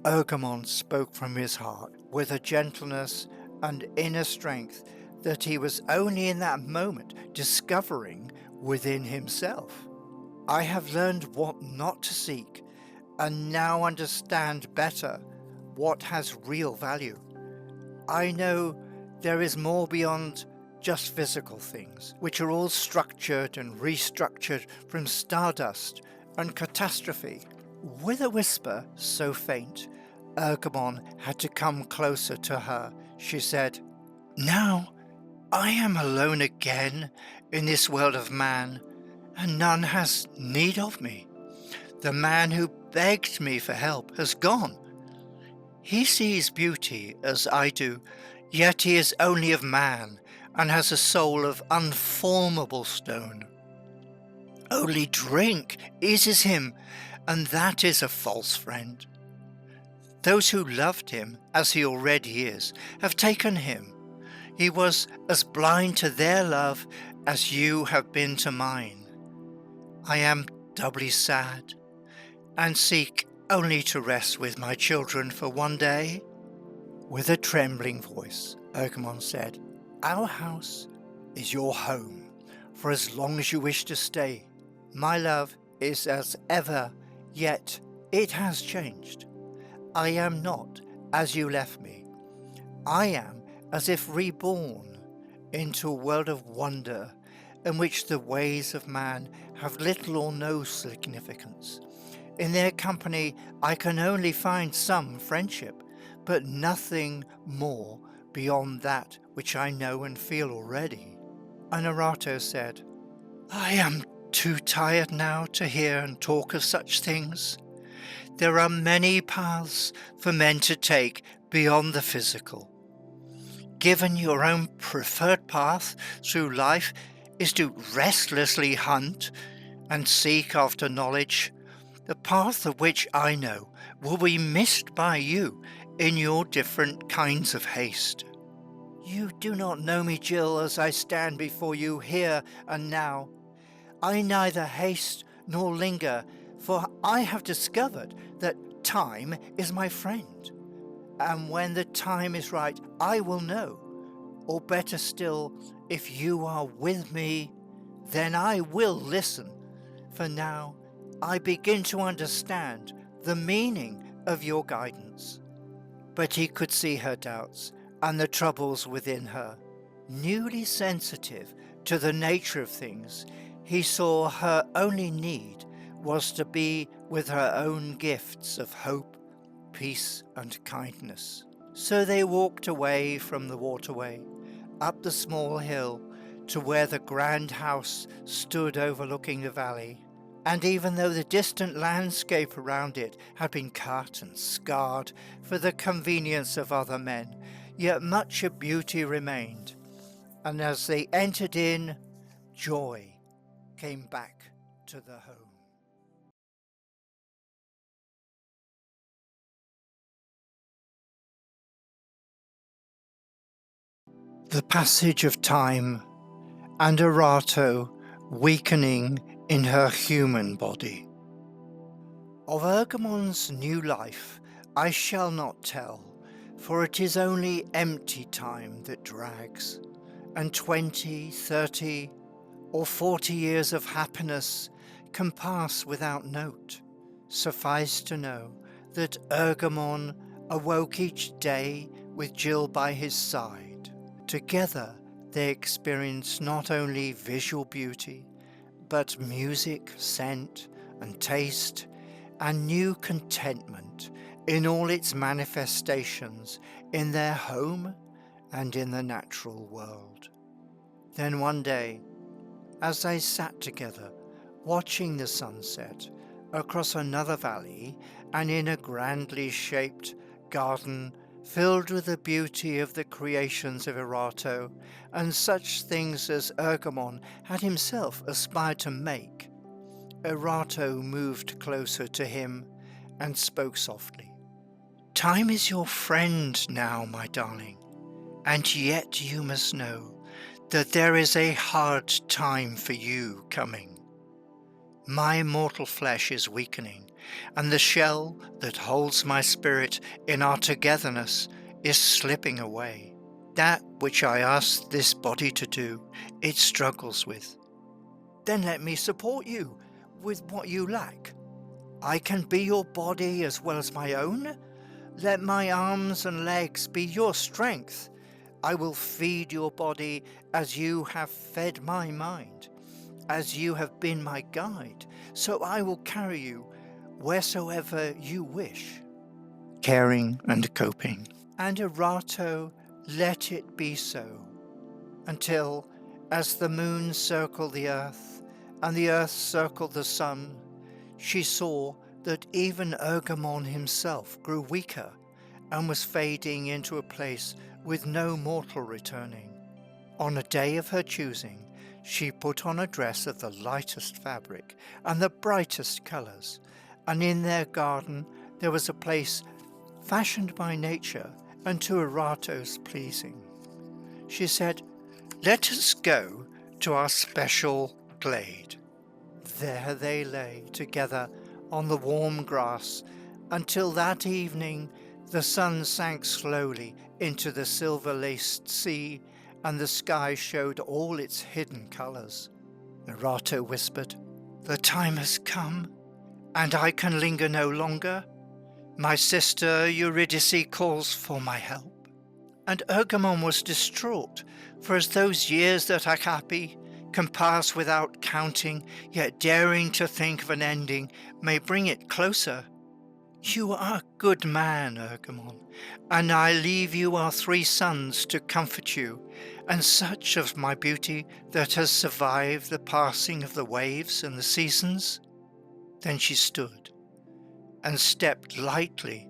Ergamon spoke from his heart with a gentleness and inner strength that he was only in that moment discovering within himself. "I have learned what not to seek, and now understand better what has real value. I know there is more beyond just physical things, which are all structured and restructured from stardust and catastrophe." With a whisper so faint, Ergamon had to come closer to her. She said, "Now I am alone again in this world of man, and none has need of me. The man who begged me for help has gone. He sees beauty as I do, yet he is only of man and has a soul of unformable stone. Only drink eases him, and that is a false friend. Those who loved him as he already is have taken him. He was as blind to their love as you have been to mine. I am doubly sad, and seek only to rest with my children for one day." With a trembling voice, Ergamon said, "Our house is your home for as long as you wish to stay. My love is as ever, yet it has changed. I am not as you left me. I am as if reborn into a world of wonder in which the ways of man have little or no significance. In their company I can only find some friendship, but nothing more beyond that which I know and feel already. And Arato said, I am too tired now to hear and talk of such things. There are many paths for men to take beyond the physical. Given your own preferred path through life is to restlessly hunt and seek after knowledge, the path of which I know will be missed by you in your different kinds of haste. You do not know me, Jill, as I stand before you here and now. I neither haste nor linger, for I have discovered that time is my friend. And when the time is right, I will know. Or better still, if you are with me, then I will listen. For now, I begin to understand the meaning of your guidance. But he could see her doubts and the troubles within her. Newly sensitive to the nature of things, he saw her only need was to be with her own gifts of hope, peace, and kindness. So they walked away from the waterway, up the small hill, to where the grand house stood overlooking the valley. And even though the distant landscape around it had been cut and scarred for the convenience of other men, yet much of beauty remained. And as they entered in, joy came back to the home. The passage of time and Arato weakening in her human body. Of Ergamon's new life I shall not tell, for it is only empty time that drags, and 20, 30, or 40 years of happiness can pass without note. Suffice to know that Ergamon awoke each day with Jill by his side. Together they experienced not only visual beauty, but music, scent, and taste, and new contentment in all its manifestations in their home and in the natural world. Then one day, as they sat together, watching the sunset across another valley and in a grandly shaped garden filled with the beauty of the creations of Erato and such things as Ergamon had himself aspired to make, Erato moved closer to him and spoke softly. Time is your friend now, my darling, and yet you must know that there is a hard time for you coming. My mortal flesh is weakening, and the shell that holds my spirit in our togetherness is slipping away. That which I asked this body to do, it struggles with. Then let me support you with what you lack. I can be your body as well as my own. Let my arms and legs be your strength. I will feed your body as you have fed my mind, as you have been my guide, so I will carry you wheresoever you wish. Caring and coping. And Erato let it be so, until, as the moon circled the earth, and the earth circled the sun, she saw that even Ergamon himself grew weaker, and was fading into a place with no mortal returning. On a day of her choosing, she put on a dress of the lightest fabric and the brightest colours, and in their garden there was a place fashioned by nature and to Erato's pleasing. She said, "Let us go to our special glade." There they lay together on the warm grass until that evening the sun sank slowly into the silver-laced sea and the sky showed all its hidden colours. Erato whispered, "The time has come, and I can linger no longer. My sister Eurydice calls for my help. And Ergamon was distraught, for as those years that are happy can pass without counting, yet daring to think of an ending may bring it closer. You are a good man, Ergamon, and I leave you our 3 sons to comfort you, and such of my beauty that has survived the passing of the waves and the seasons. Then she stood and stepped lightly,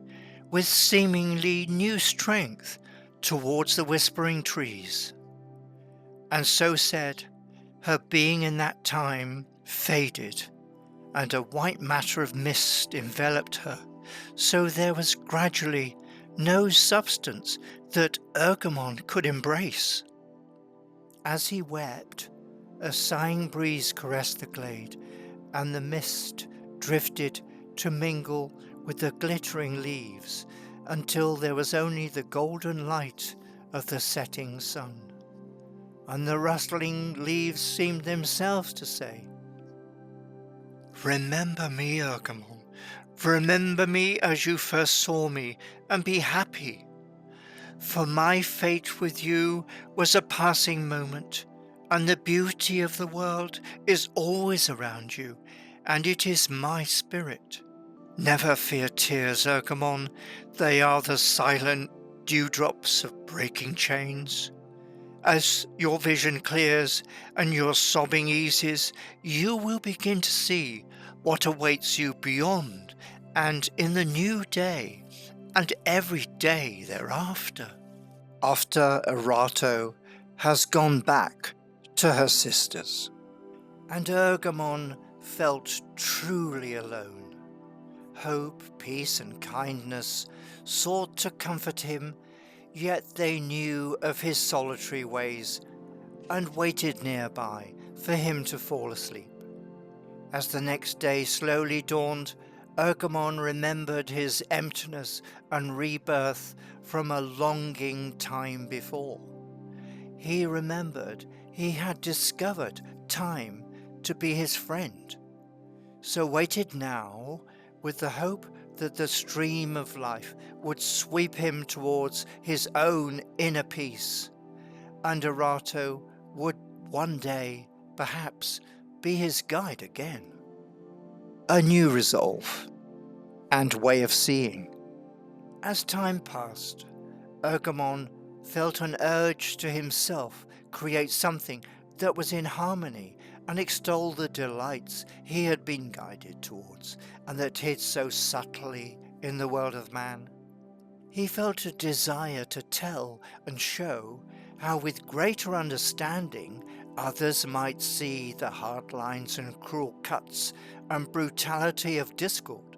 with seemingly new strength, towards the whispering trees. And so said, her being in that time faded, and a white matter of mist enveloped her, so there was gradually no substance that Ergamon could embrace. As he wept, a sighing breeze caressed the glade, and the mist drifted to mingle with the glittering leaves until there was only the golden light of the setting sun. And the rustling leaves seemed themselves to say, "Remember me, Ergamon, remember me as you first saw me, and be happy. For my fate with you was a passing moment, and the beauty of the world is always around you, and it is my spirit. Never fear tears, Ergamon, they are the silent dewdrops of breaking chains. As your vision clears and your sobbing eases, you will begin to see what awaits you beyond and in the new day and every day thereafter." After Erato has gone back to her sisters, and Ergamon felt truly alone. Hope, peace, and kindness sought to comfort him, yet they knew of his solitary ways and waited nearby for him to fall asleep. As the next day slowly dawned, Ergamon remembered his emptiness and rebirth from a longing time before. He remembered he had discovered time to be his friend, so waited now with the hope that the stream of life would sweep him towards his own inner peace, and Erato would one day, perhaps, be his guide again. A new resolve and way of seeing. As time passed, Ergamon felt an urge to himself create something that was in harmony and extol the delights he had been guided towards and that hid so subtly in the world of man. He felt a desire to tell and show how with greater understanding others might see the hard lines and cruel cuts and brutality of discord.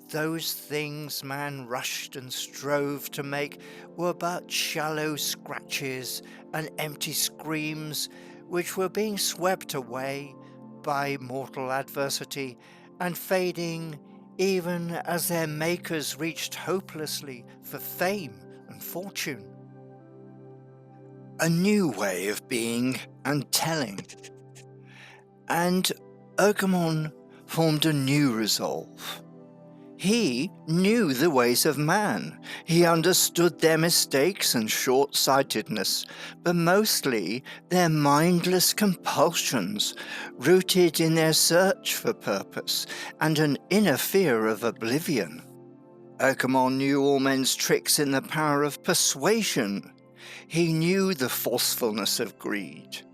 Those things man rushed and strove to make were but shallow scratches and empty screams which were being swept away by mortal adversity and fading even as their makers reached hopelessly for fame and fortune. A new way of being and telling. And Ergamon formed a new resolve. He knew the ways of man. He understood their mistakes and short-sightedness, but mostly their mindless compulsions, rooted in their search for purpose and an inner fear of oblivion. Ergamon knew all men's tricks in the power of persuasion. He knew the forcefulness of greed,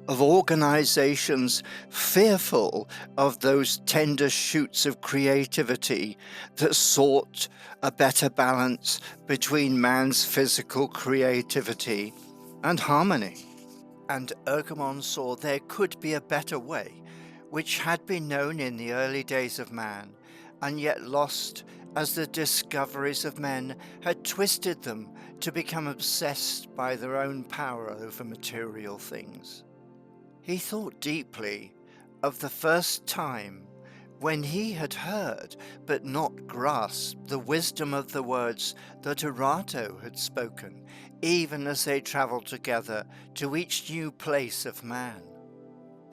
of organizations fearful of those tender shoots of creativity that sought a better balance between man's physical creativity and harmony. And Ergamon saw there could be a better way, which had been known in the early days of man, and yet lost as the discoveries of men had twisted them to become obsessed by their own power over material things. He thought deeply of the first time when he had heard but not grasped the wisdom of the words that Erato had spoken, even as they travelled together to each new place of man.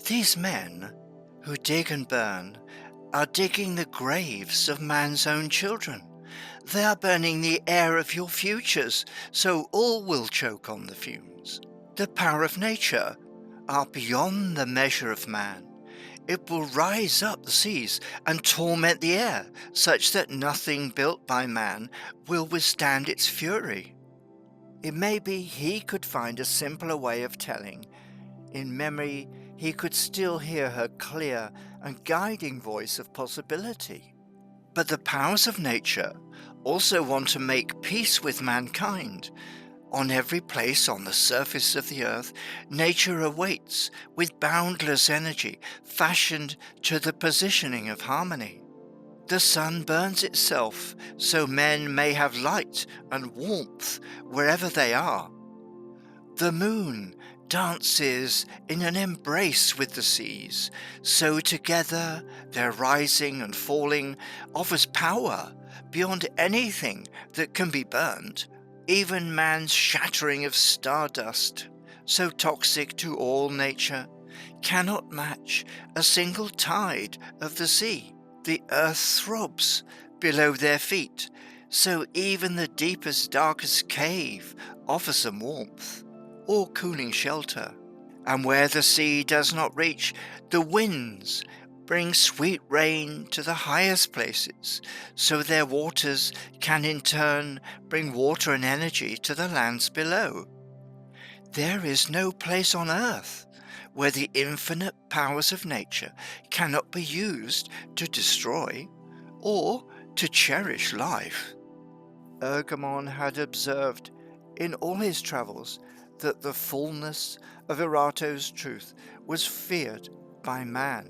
These men who dig and burn are digging the graves of man's own children, They are burning the air of your futures, so all will choke on the fumes. The power of nature are beyond the measure of man. It will rise up the seas and torment the air, such that nothing built by man will withstand its fury. It may be he could find a simpler way of telling. In memory, he could still hear her clear and guiding voice of possibility. But the powers of nature also want to make peace with mankind. On every place on the surface of the earth, nature awaits with boundless energy, fashioned to the positioning of harmony. The sun burns itself so men may have light and warmth wherever they are. The moon dances in an embrace with the seas, so together their rising and falling offers power beyond anything that can be burnt. Even man's shattering of stardust, so toxic to all nature, cannot match a single tide of the sea. The earth throbs below their feet, so even the deepest, darkest cave offers them warmth or cooling shelter. And where the sea does not reach, the winds bring sweet rain to the highest places, so their waters can in turn bring water and energy to the lands below. There is no place on earth where the infinite powers of nature cannot be used to destroy or to cherish life. Ergamon had observed in all his travels that the fullness of Erato's truth was feared by man.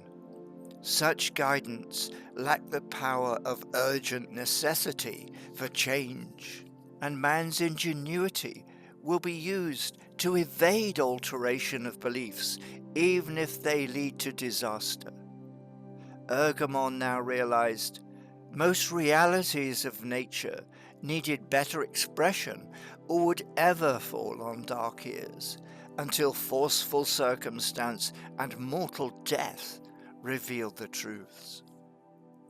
Such guidance lacked the power of urgent necessity for change, and man's ingenuity will be used to evade alteration of beliefs, even if they lead to disaster. Ergamon now realized most realities of nature needed better expression or would ever fall on dark ears until forceful circumstance and mortal death revealed the truths.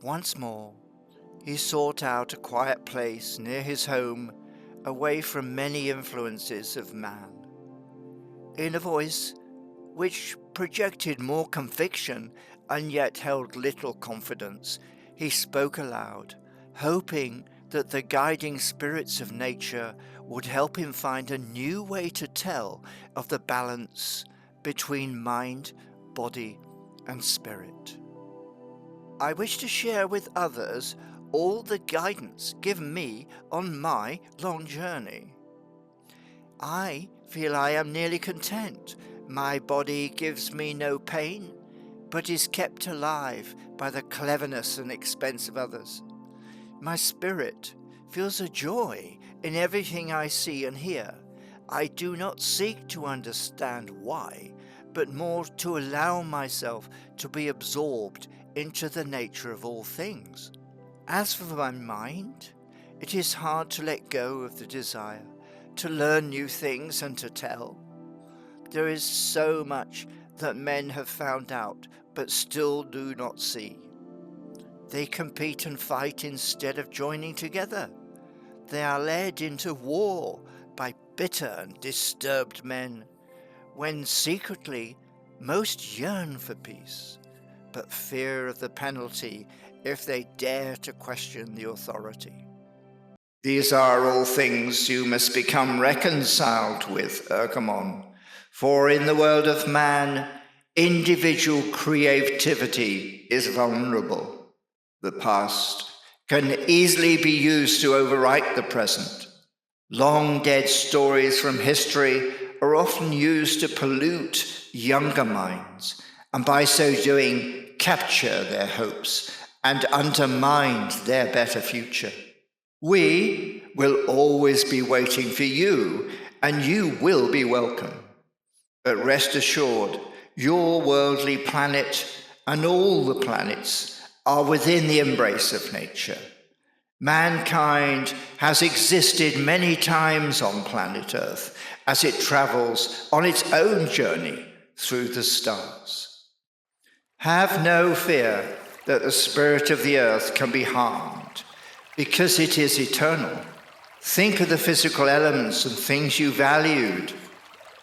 Once more, he sought out a quiet place near his home, away from many influences of man. In a voice which projected more conviction and yet held little confidence, he spoke aloud, hoping that the guiding spirits of nature would help him find a new way to tell of the balance between mind, body, and spirit. I wish to share with others all the guidance given me on my long journey. I feel I am nearly content. My body gives me no pain, but is kept alive by the cleverness and expense of others. My spirit feels a joy in everything I see and hear. I do not seek to understand why, but more to allow myself to be absorbed into the nature of all things. As for my mind, it is hard to let go of the desire to learn new things and to tell. There is so much that men have found out but still do not see. They compete and fight instead of joining together. They are led into war by bitter and disturbed men, when secretly most yearn for peace, but fear of the penalty if they dare to question the authority. These are all things you must become reconciled with, Ergamon, for in the world of man, individual creativity is vulnerable. The past can easily be used to overwrite the present. Long dead stories from history are often used to pollute younger minds, and by so doing, capture their hopes and undermine their better future. We will always be waiting for you, and you will be welcome. But rest assured, your worldly planet and all the planets are within the embrace of nature. Mankind has existed many times on planet Earth as it travels on its own journey through the stars. Have no fear that the spirit of the earth can be harmed. because it is eternal. Think of the physical elements and things you valued,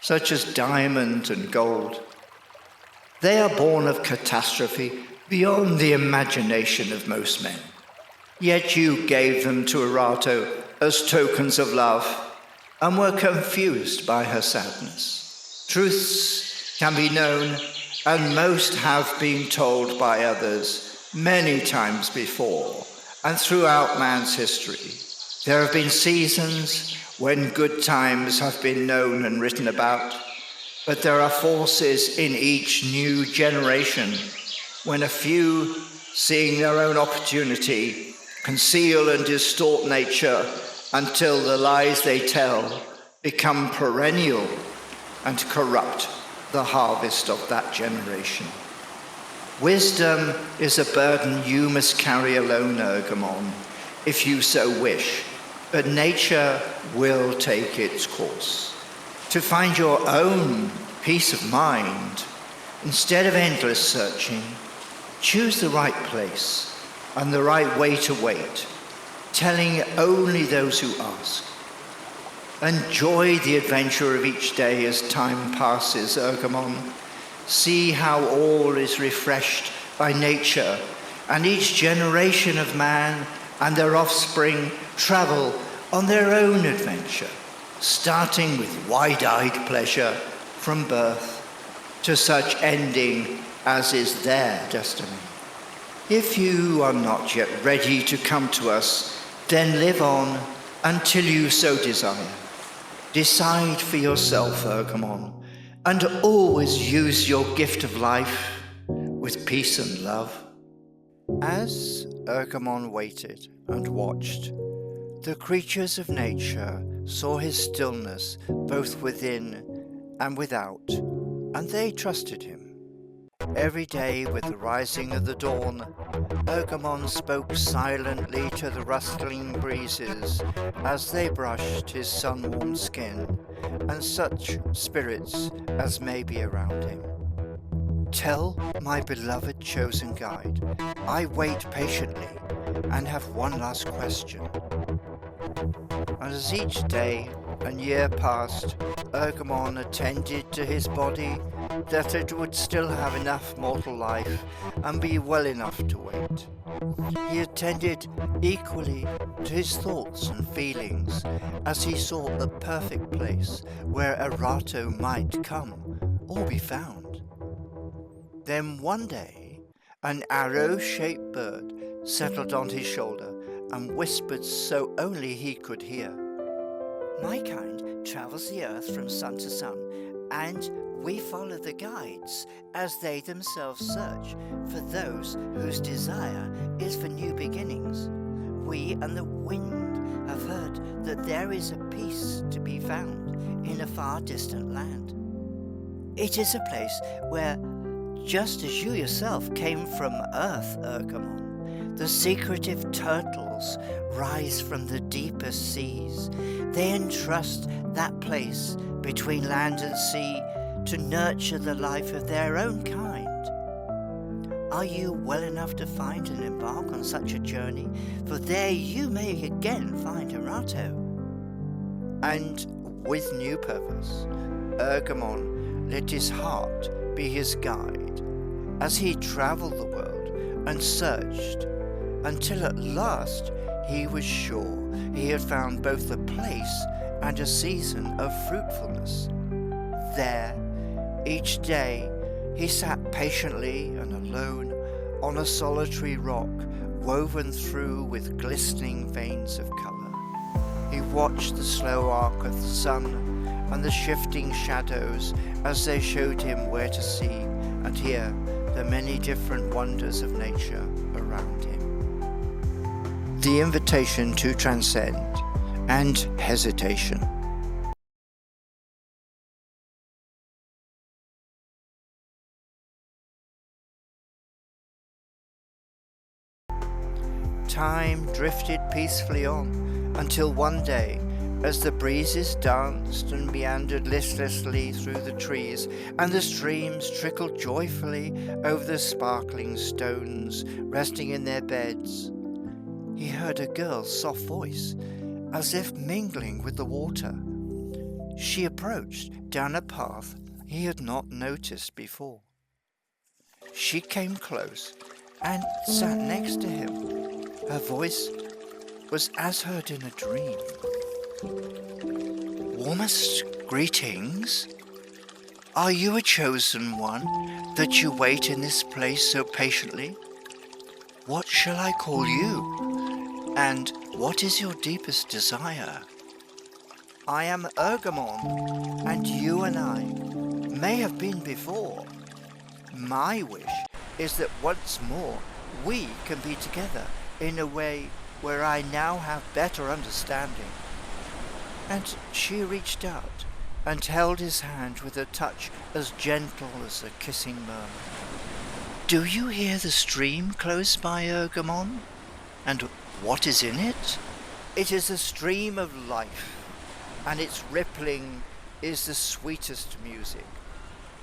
such as diamond and gold. They are born of catastrophe beyond the imagination of most men. Yet you gave them to Erato as tokens of love and were confused by her sadness. Truths can be known, and most have been told by others many times before and throughout man's history. There have been seasons when good times have been known and written about, but there are forces in each new generation when a few, seeing their own opportunity, conceal and distort nature until the lies they tell become perennial and corrupt the harvest of that generation. Wisdom is a burden you must carry alone, Ergamon, if you so wish, but nature will take its course. To find your own peace of mind, instead of endless searching, choose the right place and the right way to wait, telling only those who ask. Enjoy the adventure of each day as time passes, Ergamon. See how all is refreshed by nature, and each generation of man and their offspring travel on their own adventure, starting with wide-eyed pleasure from birth to such ending as is their destiny. If you are not yet ready to come to us, then live on until you so desire. Decide for yourself, Ergamon, and always use your gift of life with peace and love. As Ergamon waited and watched, the creatures of nature saw his stillness both within and without, and they trusted him. Every day with the rising of the dawn, Ergamon spoke silently to the rustling breezes as they brushed his sun-warmed skin and such spirits as may be around him. Tell my beloved chosen guide, I wait patiently and have one last question. And as each day and year passed, Ergamon attended to his body that it would still have enough mortal life and be well enough to wait. He attended equally to his thoughts and feelings as he sought the perfect place where Erato might come or be found. Then one day, an arrow-shaped bird settled on his shoulder and whispered so only he could hear. My kind travels the earth from sun to sun, and we follow the guides as they themselves search for those whose desire is for new beginnings. We and the wind have heard that there is a peace to be found in a far distant land. It is a place where, just as you yourself came from earth, Ergamon, the secretive turtles rise from the deepest seas. They entrust that place between land and sea to nurture the life of their own kind. Are you well enough to find and embark on such a journey? For there you may again find Erato. And with new purpose, Ergamon let his heart be his guide as he travelled the world and searched until at last he was sure he had found both a place and a season of fruitfulness. There, each day, he sat patiently and alone on a solitary rock woven through with glistening veins of colour. He watched the slow arc of the sun and the shifting shadows as they showed him where to see and hear the many different wonders of nature around him. The invitation to transcend and hesitation. Time drifted peacefully on until one day, as the breezes danced and meandered listlessly through the trees, and the streams trickled joyfully over the sparkling stones resting in their beds, he heard a girl's soft voice, as if mingling with the water. She approached down a path he had not noticed before. She came close and sat next to him. Her voice was as heard in a dream. "Warmest greetings. Are you a chosen one that you wait in this place so patiently? What shall I call you? And what is your deepest desire?" "I am Ergamon, and you and I may have been before. My wish is that once more we can be together in a way where I now have better understanding." And she reached out and held his hand with a touch as gentle as a kissing murmur. "Do you hear the stream close by, Ergamon? And what is in it?" "It is a stream of life, and its rippling is the sweetest music.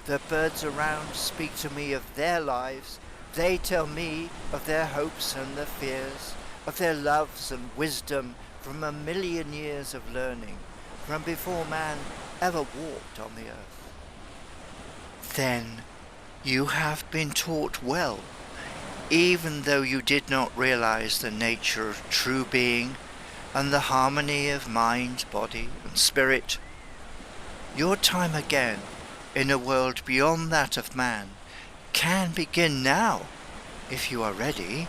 The birds around speak to me of their lives. They tell me of their hopes and their fears, of their loves and wisdom from a million years of learning, from before man ever walked on the earth." "Then you have been taught well, even though you did not realize the nature of true being and the harmony of mind, body, and spirit. Your time again in a world beyond that of man can begin now, if you are ready."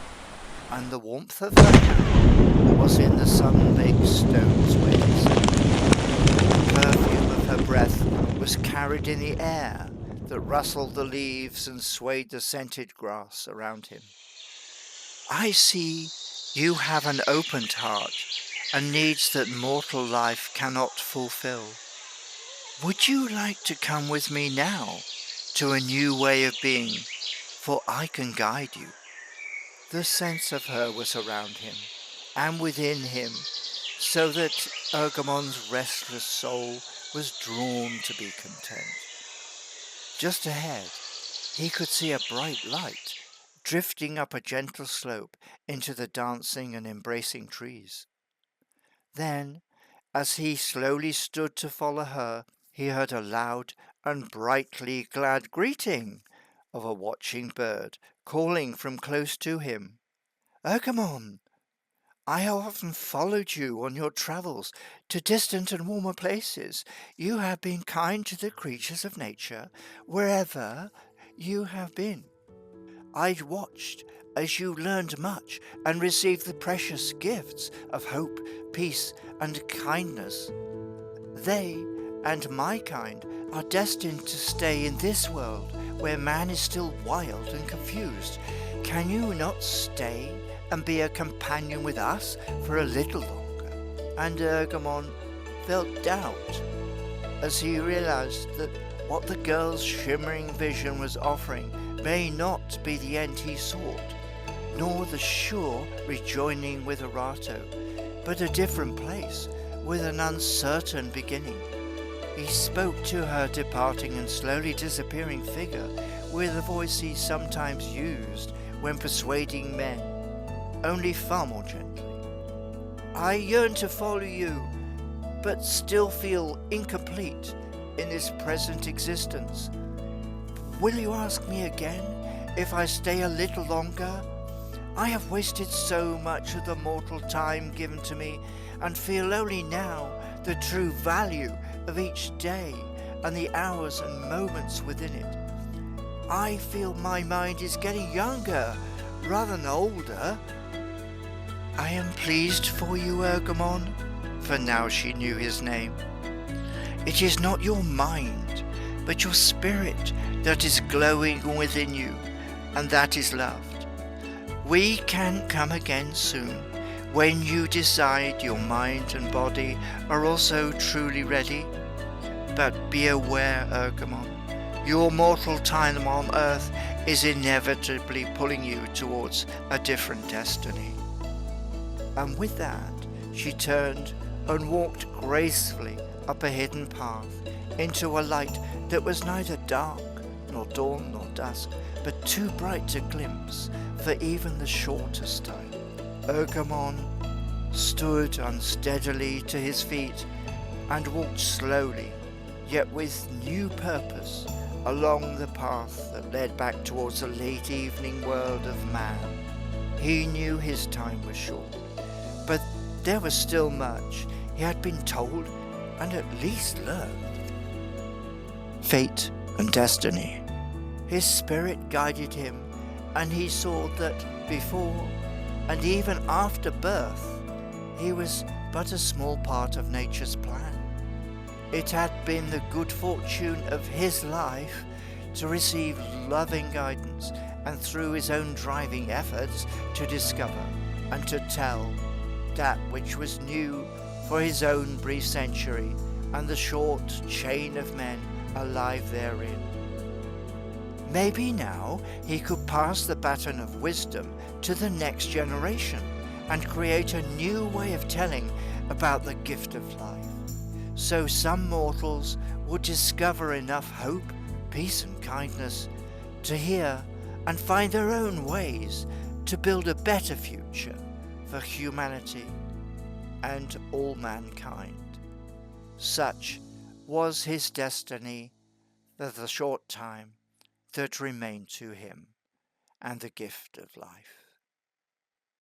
And the warmth of her hand was in the sun-baked stone's waves. The perfume of her breath was carried in the air that rustled the leaves and swayed the scented grass around him. "I see you have an opened heart and needs that mortal life cannot fulfill. Would you like to come with me now to a new way of being, for I can guide you?" The sense of her was around him and within him, so that Ergamon's restless soul was drawn to be content. Just ahead, he could see a bright light drifting up a gentle slope into the dancing and embracing trees. Then, as he slowly stood to follow her, he heard a loud and brightly glad greeting of a watching bird calling from close to him. "Ergamon, I have often followed you on your travels to distant and warmer places. You have been kind to the creatures of nature wherever you have been. I watched as you learned much and received the precious gifts of hope, peace, and kindness. They and my kind are destined to stay in this world where man is still wild and confused. Can you not stay and be a companion with us for a little longer?" And Ergamon felt doubt as he realized that what the girl's shimmering vision was offering may not be the end he sought, nor the sure rejoining with Arato, but a different place with an uncertain beginning. He spoke to her departing and slowly disappearing figure with a voice he sometimes used when persuading men, only far more gently. "I yearn to follow you, but still feel incomplete in this present existence. Will you ask me again if I stay a little longer? I have wasted so much of the mortal time given to me and feel only now the true value of each day and the hours and moments within it. I feel my mind is getting younger rather than older." "I am pleased for you, Ergamon," for now she knew his name. "It is not your mind, but your spirit that is glowing within you, and that is loved. We can come again soon, when you decide your mind and body are also truly ready. But be aware, Ergamon, your mortal time on earth is inevitably pulling you towards a different destiny." And with that, she turned and walked gracefully up a hidden path into a light that was neither dark, nor dawn, nor dusk, but too bright to glimpse for even the shortest time. Ergamon stood unsteadily to his feet and walked slowly, yet with new purpose, along the path that led back towards the late evening world of man. He knew his time was short, but there was still much he had been told and at least learned. Fate and destiny. His spirit guided him, and he saw that before and even after birth, he was but a small part of nature's plan. It had been the good fortune of his life to receive loving guidance and through his own driving efforts to discover and to tell that which was new for his own brief century and the short chain of men alive therein. Maybe now he could pass the baton of wisdom to the next generation and create a new way of telling about the gift of life, so some mortals would discover enough hope, peace and kindness to hear and find their own ways to build a better future for humanity and all mankind. Such was his destiny for the short time that remained to him and the gift of life.